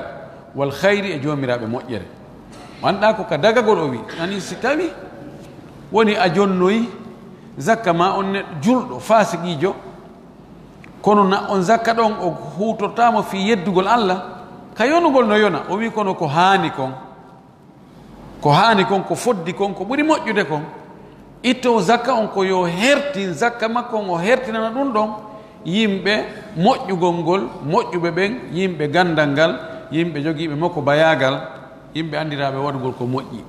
wal khayri e jomiraɓe moƴƴere wanda ko ka dagagol o wi ani si tawi woni a jonnoyi zakka ma on neɗɗo julɗo fasiqijo kono na on zakka ɗon o hutortamo fi yeddugol Allah ka yonugol no yona o wi kono ko haani kon ko foddi kon ko ɓuri moƴƴude kon itto zakka on ko yo hertin zakka makko on o hertinana ɗum ɗon yimɓe moƴƴugol ngol moƴƴuɓe ɓen yimɓe gandal ngal yimɓe jogiiɓe makko bayagal yimɓe andiraɓe waɗugol ko moƴƴi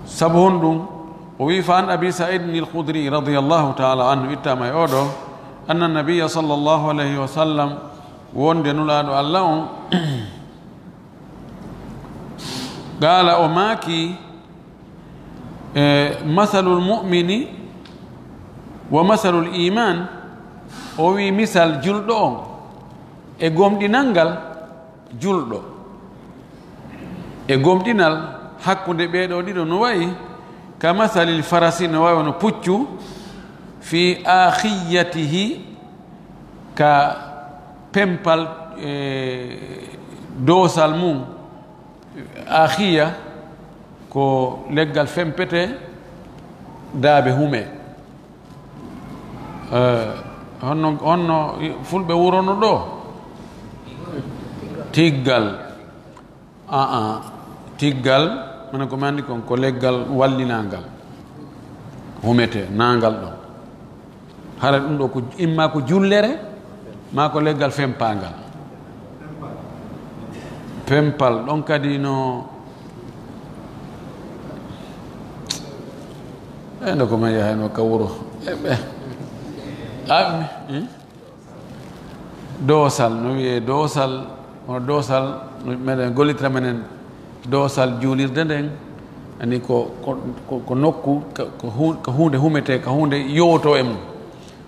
sabu hon ɗum o wi fa an abi saidin il khudri radiallahu taala anhu ittama e oɗo anna nabiya sallllahu alayhi wa sallam wonde nulaɗo Allah on qala o maaki mathalul mu'mini wa mathalul iman o wi misal julɗo on e gomɗinal ngal julɗo e gomɗinal hakkude ɓeeɗo ɗiɗo no wayi ka mathalil farasi no wayi wono puccu fi akhiyatihi ka pempal dosal mum akhiya ko leggal fempete daabe hume honno fulɓe wurono ɗo tiggal tiggal mana ko mandi kon ko leggal wallinangal humete nangal ɗon hara ɗum ɗo ko imma ko jullere ma ko leggal fempangal pempal ɗon kadi no ɓeɗo ko man yahayno ka wuro dosal no wiye dosal hono dosal no meɗen gollitira menen dosal juulirde nden ani ko nokku ko hunde humete ko hunde yowoto e mum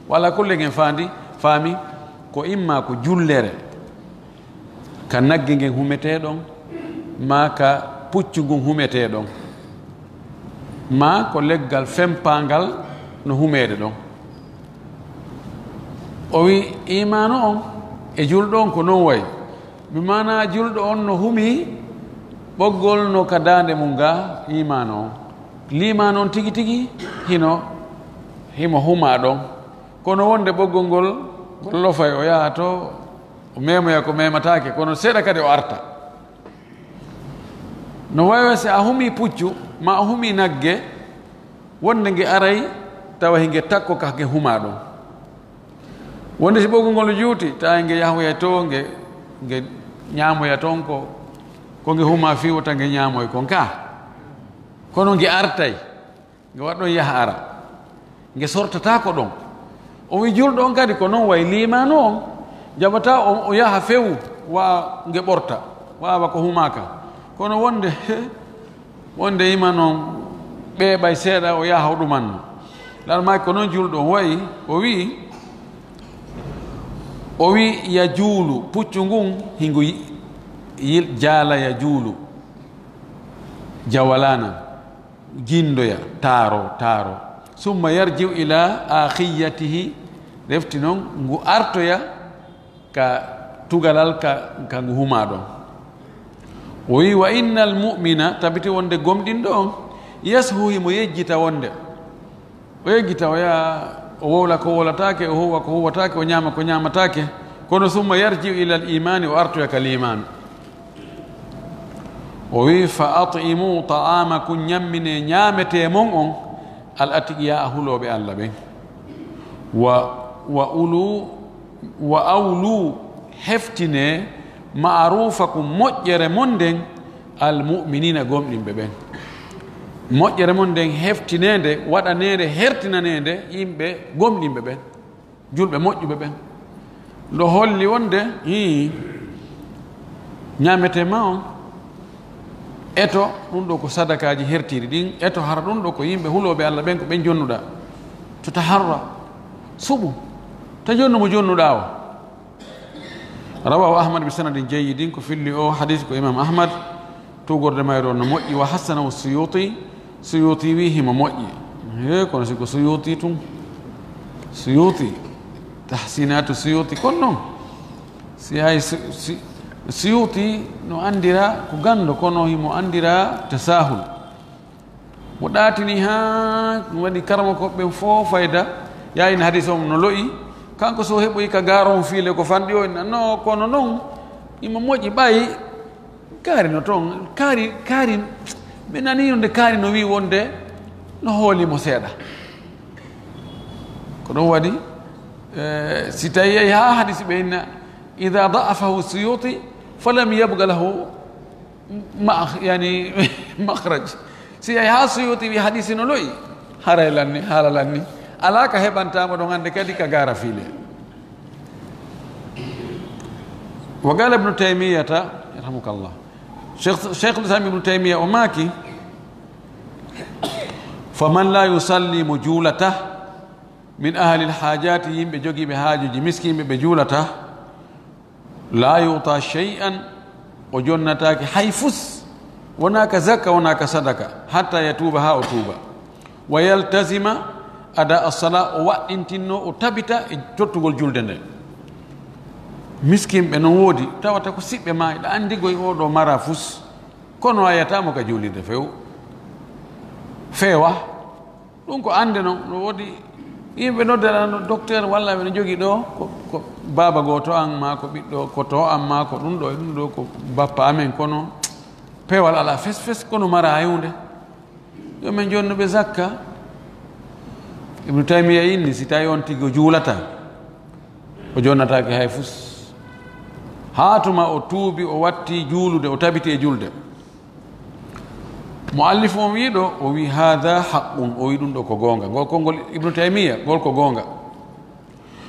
wala kulle gen faami ko imma ko jullere ka nagge ngen humeteɗon ma ka puccu ngun humete ɗon ma ko leggal fempangal no humede ɗon. O wi imanu on e julɗo on ko non wayi, mi mana julɗo on no humi ɓoggol no ka dande mum ga imanu on, limanu on tigi tigi himo huma ɗon, kono wonde ɓoggol ngol ngol lofay o yaha to o memoya ko mematake, kono seeɗa kadi o arta. No wawi se a humi puccu ma a humi nagge, wonde nge aray tawa hinge takko ka ke huma ɗon, wonde si ɓoggol ngol juuti tawa nge yahoya to nge ñamoya toon ko nge huma fiwota nge ñamoy kon ka, kono nge artay nge waɗɗon yaha ara nge sortata ko ɗon. O wi julɗo on kadi ko noon wayi limanu on jaɓata o yaha fewu wa nge ɓorta wawa ko humaka, kono wonde ima noon ɓeeɓay seeɗa o yaha o ɗumanno larmaki ko noon julɗo on wayi. O wi ya juulu puccu ngun hingo jaala ya juulu jawalana jindoya taaro summa yarjiu ila akhiyatihi, refti noon ngu artoya ka tugalal ka ngu huma ɗon. O wi wa innal mu'mina, tabiti wonde gomɗinɗo on yashu himo yejjita wonde o yejjita o yaha o wowla ko wowlatake, o huwa ko huwatake, o ñama ko ñamatake, kono summa yarjiu ila al imani, o artoya ka liman. O wi fa at'imu ta'amakum, ñammine ñamete mon on al atiqiya a huloɓe Allah ɓen, wa awlu heftine ma'rufakum moƴƴere mon nden al mu'minina gomɗinɓe ɓen, moƴƴere mon nden heftinede waɗanede hertinanede yimɓe gomɗinɓe ɓen, julɓe moƴƴuɓe ɓen. Ɗo holli wonde ñametema on eto ɗum ɗo ko sadakaji hertiri ɗin, eto hara ɗum ɗo ko yimɓe huloɓe Allah ɓen ko ɓen jonnuɗa, to taharra suɓu ta jonnu mo jonnuɗa o. Rawahu Ahmad bi sanadin jayyidin, ko filli o hadith ko Imam Ahmad tugorde mayro no moƴƴi. Wa hasanahu Suyuti wi himo moƴƴi, kono siko Suyuti tum tahsinatu Suyuti kon noon si hay Suyuti no andira ko gando, kono himo andira tasahul, mo ɗatini ha waɗi karama ko ɓen fo fayda yayino hadis o no lo'i, kanko so heɓoyi ka garon fiile ko fanɗi o no, kono noon imo moƴƴi ɓayi kaari no toon kaari ɓe nani nde kaari no wi wonde no hoolimo seeɗa, ko ɗum waɗi si tawi yehi ha hadis ɓe inna ida da'afahu Suyuti falam yabga lahu yani makhraj, si yehi ha Suyuti wi hadisi no lo'i haray lanni haala lanni ala ka heɓantama ɗon hande kadi ka gara fiile. Wa qala Ibnu Taymiyata yarhamukallah, Cheikh l-Islam Ibnu Taymiya o maaki faman la yusallimu juulata min ahli lhajati, yimɓe jogiiɓe haajuji miskimɓe ɓe juulata, la yuta shay'an, o jonnataki hay fus, wona ka zakka wona ka sadaka, hatta yatuba ha o tuuba, wa yaltazima ada as-sala, o waɗɗintinno o tabita e tottugol julde nde. Miskinɓe non woodi tawata ko siɓɓe ma ɗa andigoy oɗo mara fus, kono a yiyatamo ka julirde feewa ɗum ko ande noon. No woodi yimɓe noddaɗano docteur walla ɓe no jogii ɗo ko baba goto an ma ko ɓiɗɗo ko to an ma ko ɗum ɗo e ɗum ɗo ko bappa amen, kono peewal ala fes kono mara haywde, yo min jonnuɓe zakka. Ibnu Taymiya inni si tawi on tigi o juulata o jonnatake hay fus, haatuma o tuubi o watti juulude o tabiti e julde. Muallif on wiɗo o wi hada haqqun, o wi ɗum ɗo ko gonga, ngol konngol Ibnu Taymiya ngol ko gonga.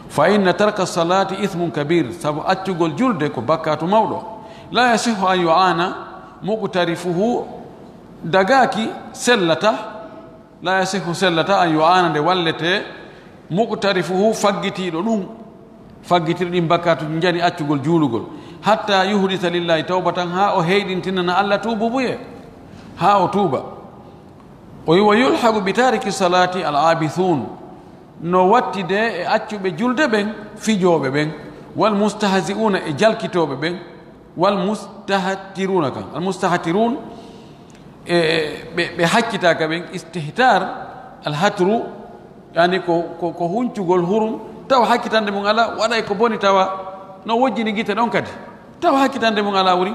Fa inna tarka salati ithmun kabir, sabu accugol julde ko bakkatu mawɗo. La yasihu an yu'ana muqtarifuhu, dagaki sellata, la yasihu sellata an yu'ana nde wallete muqtarifuhu faggitiɗo ɗum, faggitiɗo ɗin bakkatu jani accugol juulugol, hatta yuhdita lillahi tawbatan, ha o heyɗintinana Allah tuubu buye ha o tuuba o wi wa yulhagu bi tariki salati al abithun no wattide e accuɓe julde ɓen fijoɓe ɓen wal mustahzi'una e jalkitoɓe ɓen wal mustahatiruna kan al mustahatirun ɓe haccitaka ɓen istihtar al hatru yani ko huncugol hurum tawa hakkitande mum ala waɗay ko boni tawa no wojjini guite ɗon kadi tawa hakkitande mum ala wuri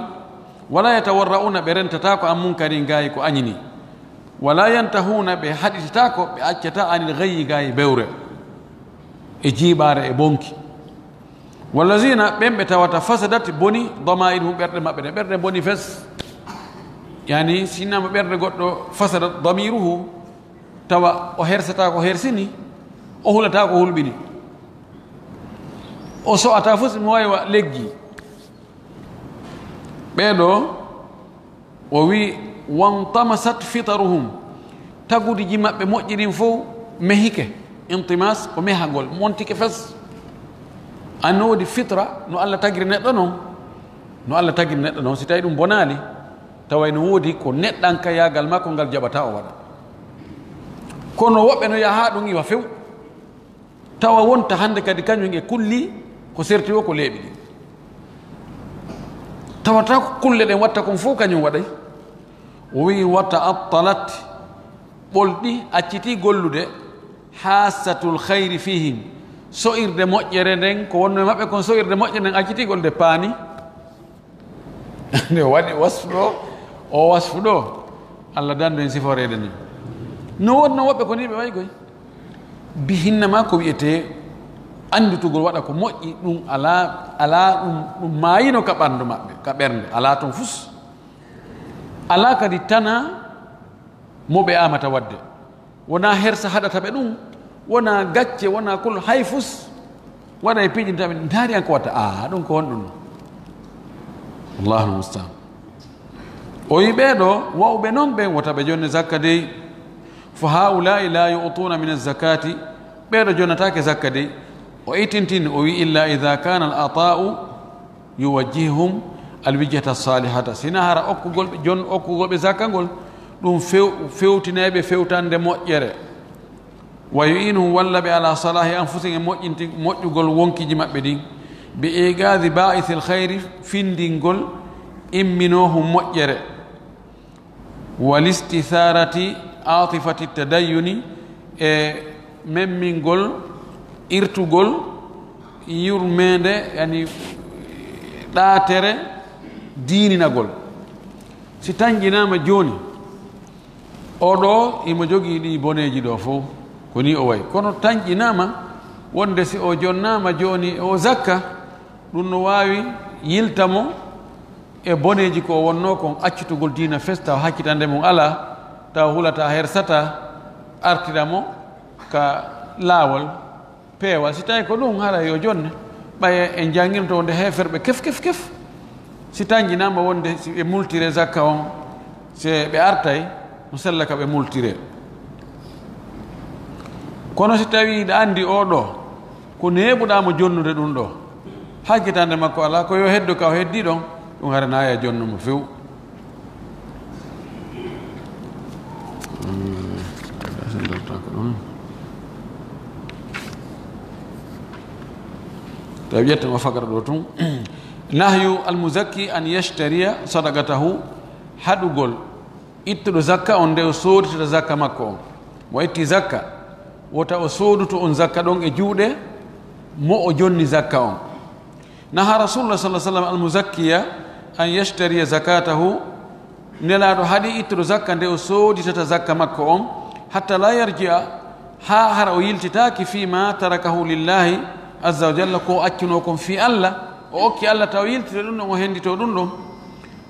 wala yatawarra'una ɓe rentata ko an munkari gayi ko añini wala yantahuna ɓe haɗitata ko ɓe accata anil gayyi gayi bewre e jiiɓare e bonki wallazina ɓen ɓe tawata fasadat boni damairuhum ɓerɗe maɓɓe ɗe ɓerɗe boni fes yani sinnama ɓerde goɗɗo fasadat damiruhu tawa o hersata ko hersini o hulata ko hulɓini o so'ata fof mi wawi leggi ɓeɗo o wi wantamasat fitaruhum tagudiji maɓɓe moƴƴiɗin fof mehike intimas ko mehagol montike fes anno wodi fitra no Allah tagiri neɗɗo noon no Allah tagiri neɗɗo noon si tawi ɗum bonali taway no woodi ko neɗɗanka yagal makko ngal jaɓata o waɗa kono woɓɓe no yaha ɗum iwa few tawa wonta hande kadi kañum e kulli ko serti o ko leeɓi ɗi tawata ko kulle ɗen watta kon fof kañum waɗay o wi wa ta'attalat ɓolɗi acciti gollude hasatul khayri fihim so'irde moƴƴere nden ko wonno e maɓɓe kon so'irde moƴƴere nden accitigol nde paani nde waɗi wasfu ɗo o wasfu ɗo Allah dandu en siforede ni no wonno woɓɓe ko ni ɓe wayi koy bihinnama ko wiyete andutugol waɗa ko moƴƴi ɗum ala ɗum maayino ka ɓandu maɓɓe ka ɓernde ala toon fus ala kadi tana mo ɓe amata wadde wona hersa haɗata ɓe ɗum wona gacce wona kul hay fus waɗa e piƴintaɓe daari an ko watta ɗum ko honɗum allahu mustaan o wi ɓeeɗo wawɓe noon ɓen wotaɓe jonni zakka dey fo haulai la yu'tuna min azakati ɓeeɗo jonnatake zakka dey o itintini o wi illa ida kana al ata'u yuwajjihum alwijjata salihata sina hara okkugolɓe zakka ngol ɗum fewtineɓe fewtande moƴƴere wa yu'inuhum walla ɓe ala salahi anfusihim e moƴƴugol wonkiji maɓɓe ɗin bi igadi ba'ithil khayri findingol imminohum moƴƴere walistitharati atifati tadayyuni e memmingol irtugol yurmede yani ɗaatere diininagol si tanƴinama joni oɗo imo jogii ɗi boneji ɗo fof ko ni o wayi kono tanƴinama wonde si o jonnama joni o zakka ɗum no wawi yiltamo e boneji ko wonno kon accutugol diina fes taw hakkitande mum ala taw hulata hersata artiramo ka laawol peewal si tawi ko ɗum hara yo jonne ɓaye en jangguino wonde heferɓe kef si tanƴinama wonde si ɓe multire zakka on se ɓe artay no sella ka ɓe multire kono si tawi ɗa andi oɗo ko neɓuɗamo jonnude ɗum ɗo hakkitande makko ala ko yo heddo ka o heddi ɗon ɗum hara naya jonnumo few tawi ƴettama fakara ɗo tun nahyu almuzakki an yashtariya sadaqatahu haɗugol ittuɗo zakka on nde o sooditata zakka makko on mo itti zakka wota o sooduto on zakka ɗon e juuɗe mo o jonni zakka on naha rasulullah sallam almuzakkiya an yashtariya zakatahu nelaɗo haɗi ittuɗo zakka nde o sooditata zakka makko on hatta la yarjia ha hara o yiltitaki fima tarakahu lillahi azza wa jalla ko accuno kon fi Allah o okki Allah taw yiltite ɗum ɗon o hendito ɗum ɗon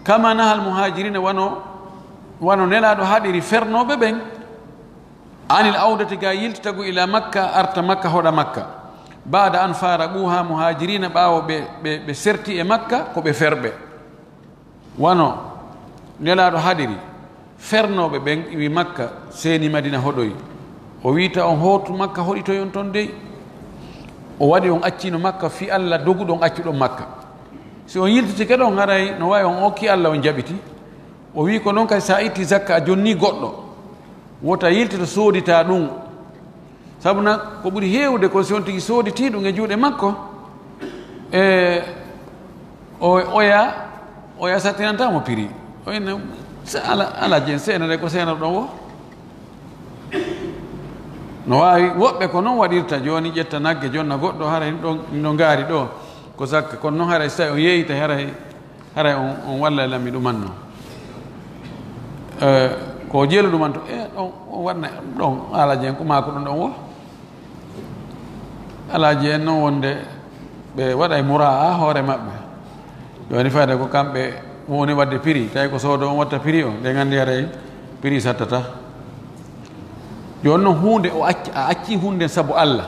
kama nahal muhajirina wano nelaɗo haɗiri fernoɓe ɓen anil awdati ga yiltitagu ila makka arta makka hoɗa makka bada an faraquha muhajirina ɓawo ɓe serti e makka ko ɓe ferɓe wano nelaɗo haɗiri fernoɓe ɓen wi makka seeni madina hoɗoyi o wiita on hotu makka hoɗitoy on toon dey o waɗi on accino makka fi Allah doguɗon accuɗon makka si on yiltitike ɗon haray no wawi on okki Allah on jaɓiti o wi ko noon kadi sa itti zakka a jonni goɗɗo wota yiltito soodita ɗum sabu na ko ɓuri heewde ko si on tigi sooditi ɗum e juuɗe makko oya sattinantamo prix o ina ala jen seena de ko seena ɗon wo no wawi woɓɓe ko noon waɗirta joni ƴetta nagge jonna goɗɗo haray ɗo gaari ɗo ko zakka kono noon haray so tawi o yeeyita haray on walla lammi ɗumanno ko jeelu ɗuman to ɗon on waɗna ɗon alaji en ko mako ɗon ɗon wo alaji en noon wonde ɓe waɗa e mura hoore maɓɓe joni fayde ko kamɓe woni wadde prix tawi ko soodo on watta prix o nde gandi haray prix sattata joni noon hunde a acci hunde saabu Allah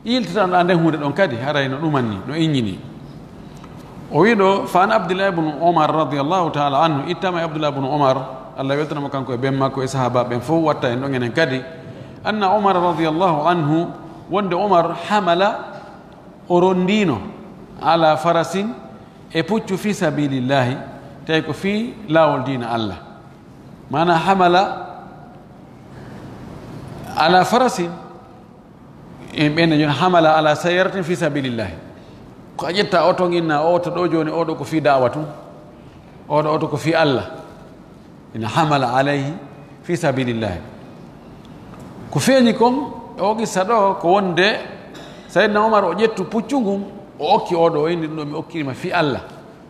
yiltitaɗa nden hunde ɗon kadi haray no ɗumanni no iññini o wiɗo fan Abdullah ibn Umar radiallahu taala anhu ittama e Abdullah ibn Umar Allah weltanamo kanko e ben makko e sahaba ɓen fof watta en ɗon enen kadi anna Umar radiallahu anhu wonde Umar hamala o rondino ala farasin e puccu fi sabilillahi tawi ko fi laawol dina Allah mana hamala ala farasin ɓenne joni hamala ala sayaratin fi sabilillahi ko a ƴetta oto ginna oto ɗo joni oɗo ko fi dawa tum oɗo oto ko fi Allah ina hamala alayhi fi sabilillahi ko feeñi kon o qissa ɗo ko wonde Sayyidna Umar o ƴettu puccu ngun o okki oɗo o indi ɗum ɗo mi okkirima fi Allah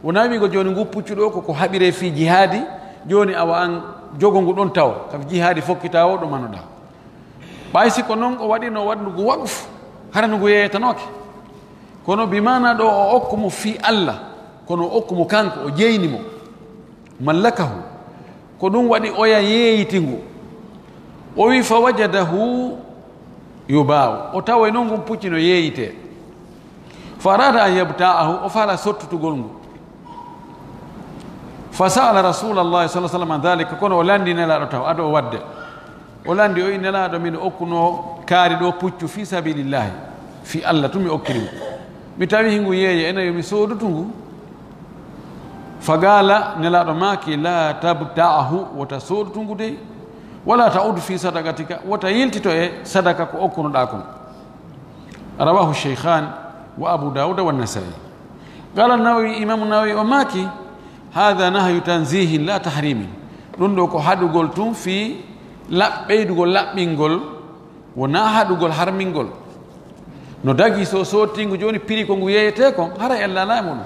wona wigo joni ngu puccu ɗo koko haɓire fi jihadi joni awa an jogo ngu ɗon taw kam jihadi fokkita o ɗo manoɗa ɓay sikko noon o waɗino waɗnugu waqf hara ngu yeyetanoke kono bimana ɗo o okkumo fi Allah kono o okkumo kanko o jeynimo mallakahu ko ɗum waɗi oya yeeyitingu o wi fa wajadahu yubaw o tawa noon ngun pucci no yeeyite fa arada an yabta'ahu o faala sottutugol ngu fa sa'ala rasulallahi sallallahu alaihi wasallam dhalika kono o landi nelaɗo taw aɗo o wadde o landi o nelaɗo min okkuno kaari ɗo puccu fi sabilillahi fi Allah tumi okkirimo mi tawi hingu yeeye ena yomi soodutungu fagala nelaɗo maaki la tabta'ahu wota soodutungu dey wala ta'udu fi sadaqatika wota yiltito e sadaka ko okkunoɗa kon rawahu cheikhan wa abu dauda wa nasai qala nawawi imamu nawawi o maaki hada nahyu tanzihin la tahrimin ɗum ɗo ko haɗugol tum fi ɓeydugol laɓɓingol wona haɗugol harmingol no dagi so sottingu joni prix ko ngu yeyete kon hara ella la muɗum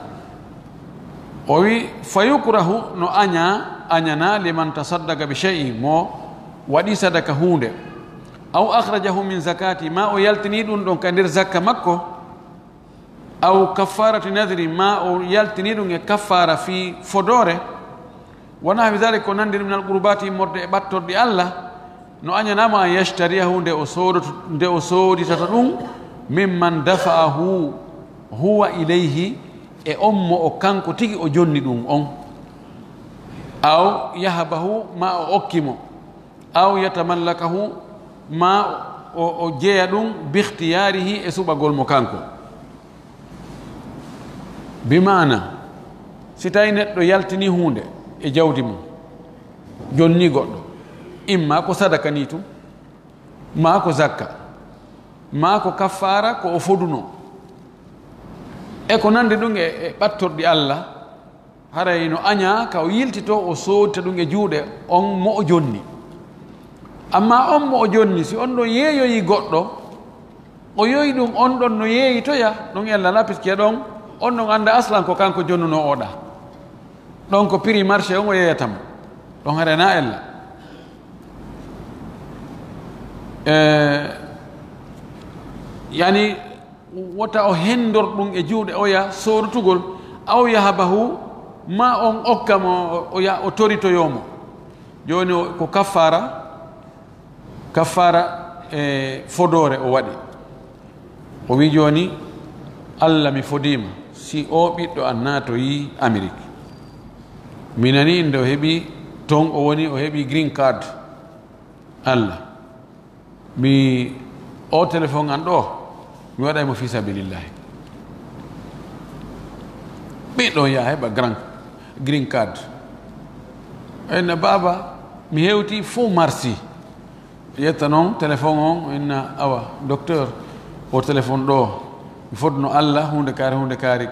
o wi fa yukrahu no añana liman tasaddaqa bi shay'in mo waɗi sadaka hunde aw akhrajahu min zakati ma o yaltini ɗum ɗon ka nder zakka makko aw kaffarati nadri ma o yaltini ɗum e kaffara fi fodore wona fi dalik ko nandi min alqurbati morde e ɓattorde Allah no añanama an yashtariyahu nde o sooditata ɗum mimman dafa'ahu huwa ilayhi e on mo o kanko tigi o jonni ɗum on aw yahabahu ma o okkimo aw yatamallakahu ma o jeeya ɗum bihtiyarihi e suɓagol mo kanko bimana si tawi neɗɗo yaltini hunde e jawdi mum jonni goɗɗo imma ko sadaka ni tum ma ko zakka ma ko kaffara ko o foduno e ko nande ɗum e ɓattorɗi Allah haray no aña ka o yiltito o soodita ɗum e juuɗe on mo o jonni amma on mo o jonni si on ɗon yeeyoyi goɗɗo o yoyi ɗum on ɗon no yeeyitoya ɗum ellala puisque ɗon on ɗon anda aslan ko kanko jonnuno oɗa ɗon ko prix marché on o yeeyatamo ɗon harena ella yani wota o hendor ɗum e juuɗe oya soodutugol aw yahabahu ma on okkamo o toritoyomo joni ko kaffara e fodore o waɗi o wi joni Allah mi fodima si o ɓiɗɗo an natoyi Amérique minani inde o heeɓi ton o woni o heeɓi green card Allah mi o téléphone an ɗo mi waɗaymo fi sabilillahi ɓiɗɗo ya heɓa green card inna baba mi hewti fo marsi yetta noon téléphone on inna awa docteur o téléphone ɗo mi fodno Allah hunde kaari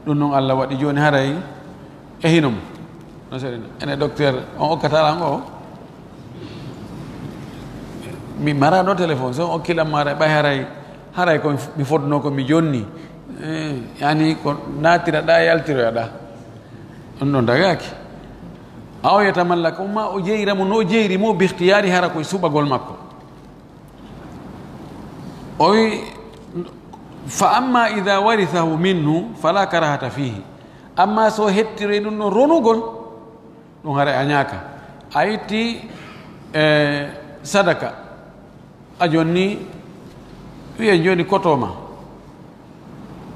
ɗum noon Allah waɗi joni haray e hinom no seeɗa ene docteur on okkatalan o mi mara ɗo téléphone so okkilam mara ɓay haray ko mi fodno ko mi jonni yani ko natiraɗa yaltiroyaɗa ɗum ɗon dagaki aw yatamalla ko ma o jeyramo no jeyri mo bihtiyari hara koye suɓagol makko o wi fa amma ida warithahu minhu fala karahata fihi amma so hettiri ɗum ɗon ronugol ɗum haara a ñaaka a itti sadaka a jonni wiye joni kotoma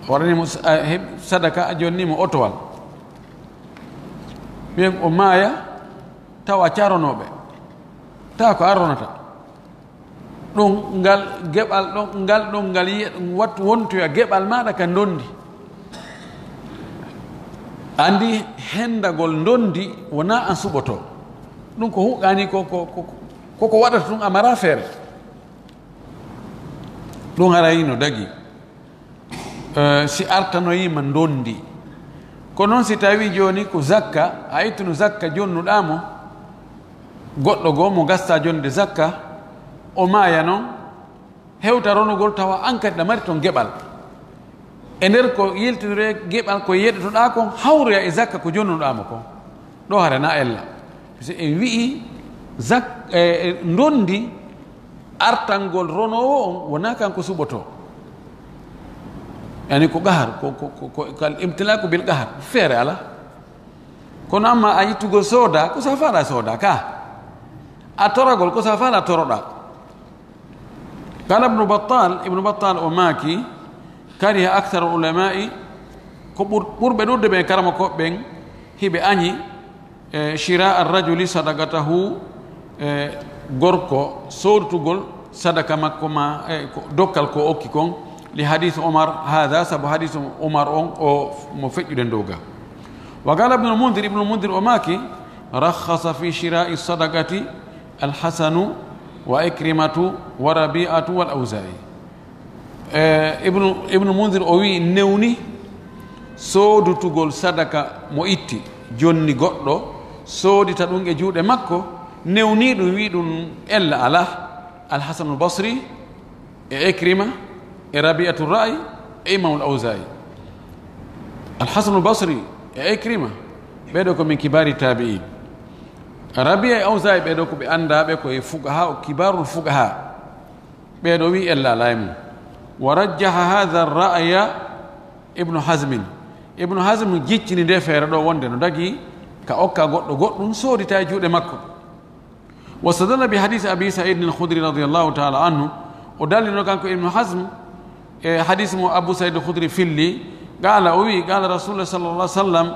waɗanimo sadaka a jonnimo otowal wiyen o maaya taw a caronoɓe tawa ko arronata ɗum ngal geɓal ɗon ngal yiya wattu wontoya geɓal maɗa ka dondi andi hendagol dondi wona an suɓoto ɗum ko huqqani koko waɗata ɗum amara feere ɗum harayino dagi si artanoyima dondi ko noon si tawi joni ko zakka a ittunu zakka jonnuɗamo goɗɗo goo mo gasta jonde zakka o maaya noon hewta ronugol tawa an kadi ɗa mari toon geɓal e nder ko yiltinore geɓal ko yeɗotoɗa kon hawroya e zakka ko jonnuɗamo kon ɗo harana ella so en wi'i dondi artangol ronowo on wona kanko suɓoto yani ko gahar kal imtilaku bil gahar feere ala kono amma a yittugol sooda ko sa faala sooda ka a toragol ko sa faala toroɗa kala ibnu battal o maaki kariha actar ulamai ko ɓurɓe ɗurde ɓe karama koɓɓen hiɓe añi shira arrajuli sadakatahu gorko sodtugol sadaka makko ma dokkal ko okki kon li hadith Omar hada sabu hadith Omar on o mo feƴƴude doga wa qala ibnu mundir o maki rakhasa fi shira'i sadaqati alhasanu wa ikrimatu wa rabi'atu wal awza'i ibnu mundir o wi newni sodutugol sadaka mo itti jonni goɗɗo sodita ɗum e juuɗe makko newni ɗum wi ɗum ella ala alhasanul basri e ikrima e rabi'atu ra'i e imamul awza'i alhasanul basri e ikrima ɓeɗo ko min kibari tabi'in rabi'a e awza'i ɓeɗo ko ɓe andaɓe koye fuqaha o kibarul fuqaha ɓeɗo wi ella ala mum wa rajjaha hadha ra'ya ibnu hazm jiccini nde feere ɗo wonde no dagi ka okka goɗɗo goɗɗum sodita e juuɗe makko واستدل بحديث أبي سعيد الخدري رضي الله تعالى عنه ودل كان ابن حزم حديث أبو سعيد الخدري في اللي قال رسول الله صلى الله عليه وسلم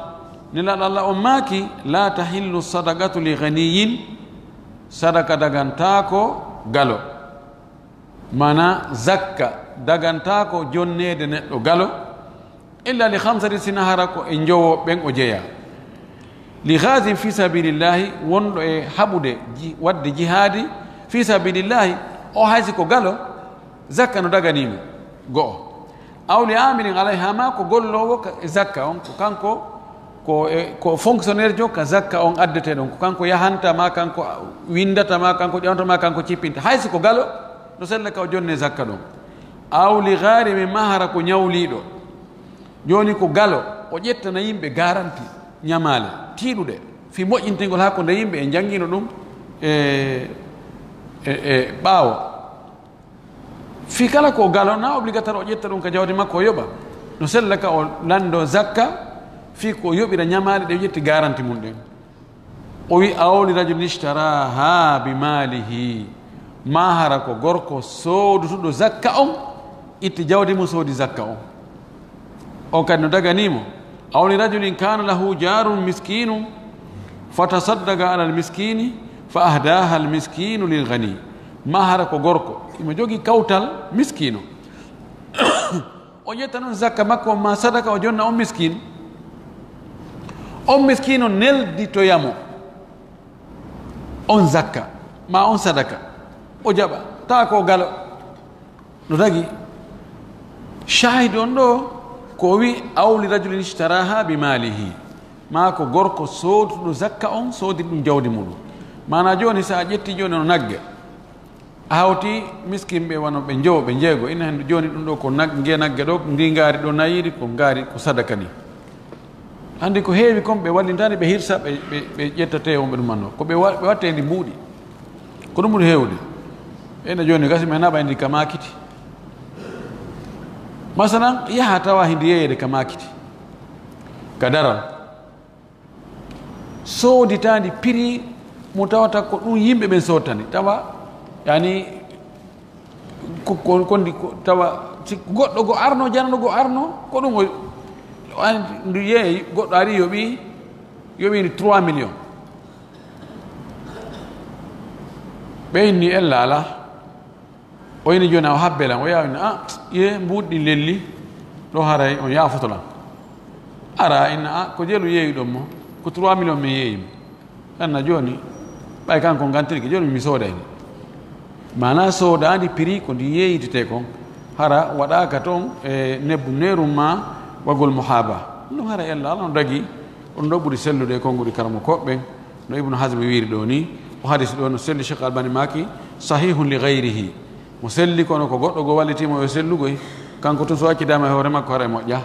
نلا الله أماك لا تحل الصدقة لغني صدقة دغانتاكو قالوا معنى زكا دغانتاكو جوني دنتو قالوا إلا لخمسة سنهاركو إنجو بين أجيا لغاز في سبيل الله وندو حبود ود جهادي في سبيل الله او هايسكو غالو زكا نو دغانيم غو او لعامل عليها ما كو غولو زكا اون كانكو ko fonctionnaire jo ka zakka on addete ɗon ko kanko yahanta ma kanko windata ma kanko ƴewta ma kanko cippinta haysiko galo no selle ka o jonne zakka ɗon aw li gharimi mahara ko ñawliɗo joni ko galo o ƴettana yimɓe garanti ñamale tiiɗuɗe fi moƴƴintingol hakkude yimɓe e jangino ɗum ɓaawo fi kala ko galo na obligatoire o ƴetta ɗum ka jawdi makko o yoɓa no sella ka o lando zakka fi ko yoɓira ñamale ɗe ƴetti garanti mum ɗen o wi awli rajul ishtaraha bi malihi ma hara ko gorko soodutuɗo zakka on itti jawdi mum soodi zakka on o kadi no daganimo أو لرجل كان له جار مسكين فتصدق على المسكين فأهداها المسكين للغني ما هركو غوركو إما جوغي كوتال مسكينو وجتنون زكا مكو ما صدق وجونا مسكينو نل دي تويامو on zakka ma on sadaka o jaɓa tawa ko galo no tagi shahid on ɗo ko wi awli rajulin ishtaraha bi malihi ma ko gorko sooduɗo zakka on soodi ɗum jawdi muɗum mana joni sa ƴetti joni no nagge a hawti miskinɓe wano ɓe jowo ɓe jeego ina hen joni ɗum ɗo ko nagge nagge ɗo ndi gaari ɗo nayiɗi ko gaari ko sadaka ni andi ko heewi kon ɓe wallintani ɓe hirsa ɓe ƴettate wonɓe ɗumanno ko ɓe watte ndi mbuuɗi ko ɗum ɓuri heewde ene joni gasi mi naɓa ndi ka makiti masalan yaha tawa hindi yeyede ka makiti ka daral sooditandi prix mo tawata ko ɗum yimɓe ɓen sottani tawa yani kondi tawa si goɗɗo go arno janano go arno ko ɗum ndu yeeyi goɗɗo ari yoɓini 3 millions ɓeyni ella ala o yini joni o habbelan o yawini ye mbuɗɗi lelli ɗo haray on yafotolan ara inna ko jeelu yeeyi ɗon mo ko 3 millions mi yeeyimo anna joni ɓay kanko gantirki joni mi soodayni mana soodandi prix ko ndi yeeyitete kon hara waɗaka toon e nebbu nerum ma wagol mohaba ɗum hara ella ala no dagi on ɗo ɓuuri sellude konnguri karamo koɓɓen no ibnu hasme wiiri ɗo ni o hadis ɗo no selli cheikh albani maki sahihun li gayrihi mo selli kono ko goɗɗo go wallitimo yo sellugoy kanko tun so accidama e hoore makko hara e moƴƴa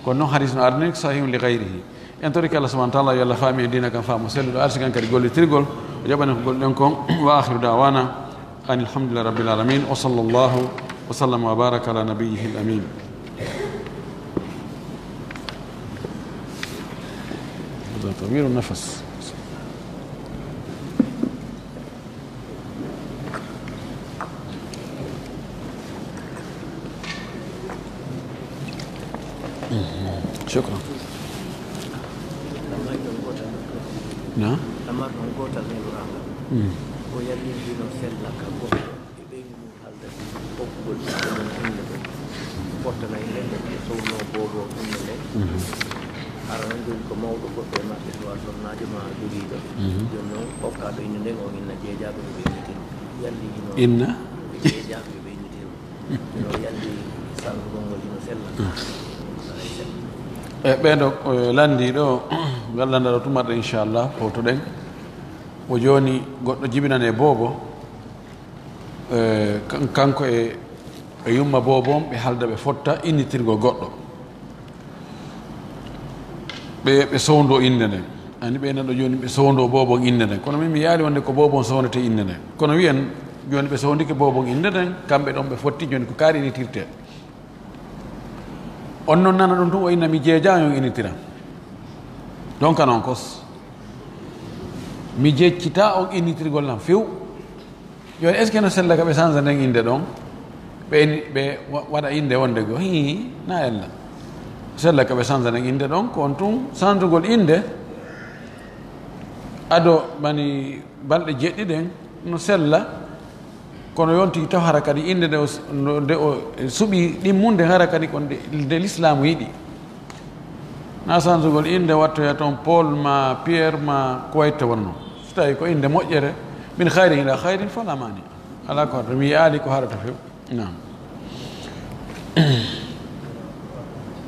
kono noon hadis no arni sahihun li gayrihi en toriki allah subahana taala yo allah faami e dina kam faamo selluɗo arsi kan kadi gollitirgol o jaɓani ko golɗen kon wa akhiru dawana an alhamdulillah rabbil alamin wa sallllahu wa sallam wa baraka ala nabiyihi l amin طويل النفس شكرا نعم aranan ɗum ko mawɗo goɗɗo e maɓɓe to sonnajo ma jogiiɗo joni noon hokka ɗo inde nden o inna jeejaɓe ɓe ɓeynitima yalli ino inna jeejaɓe ɓe ɓeynitima ino yalli sangugol ngol ino sella e ɓeɗo landi ɗo gallanda ɗo tumarɗe inchallah powtoɗen o joni goɗɗo jibinane e boobo kanko e yumma boobon ɓe halda ɓe fotta innitirgol goɗɗo ɓe sowndo inde nden ani ɓe nanɗo joni ɓe sowndo boobon inde nden kono min mi yaari wonde ko boobon sownete inde nden kono wiyen joni ɓe sowndike boobon inde nden kamɓe ɗon ɓe fotti joni ko kaari initirte on noon nana ɗum tun o inna mi jeeja yon initiran donc noon kos mi jeccita on innitirgol nam few joni est ce que no sella ka ɓe change nden inde ɗon ɓe waɗa inde wonde go hi na ella sella ka ɓe change nden inde ɗon ko on tun changegol inde ado mani balɗe jeɗɗiɗen no sella kono yonti taw hara kadi inde nde o suuɓi ɗimmunde hara kadi ko nde l'islamu yiɗi na changegol inde wattoya toon Paul ma Pierre ma ko wayte wonno so tawi ko inde moƴƴere min hayrin ila hayrin fala mani ala ko mi yaali ko harata few nam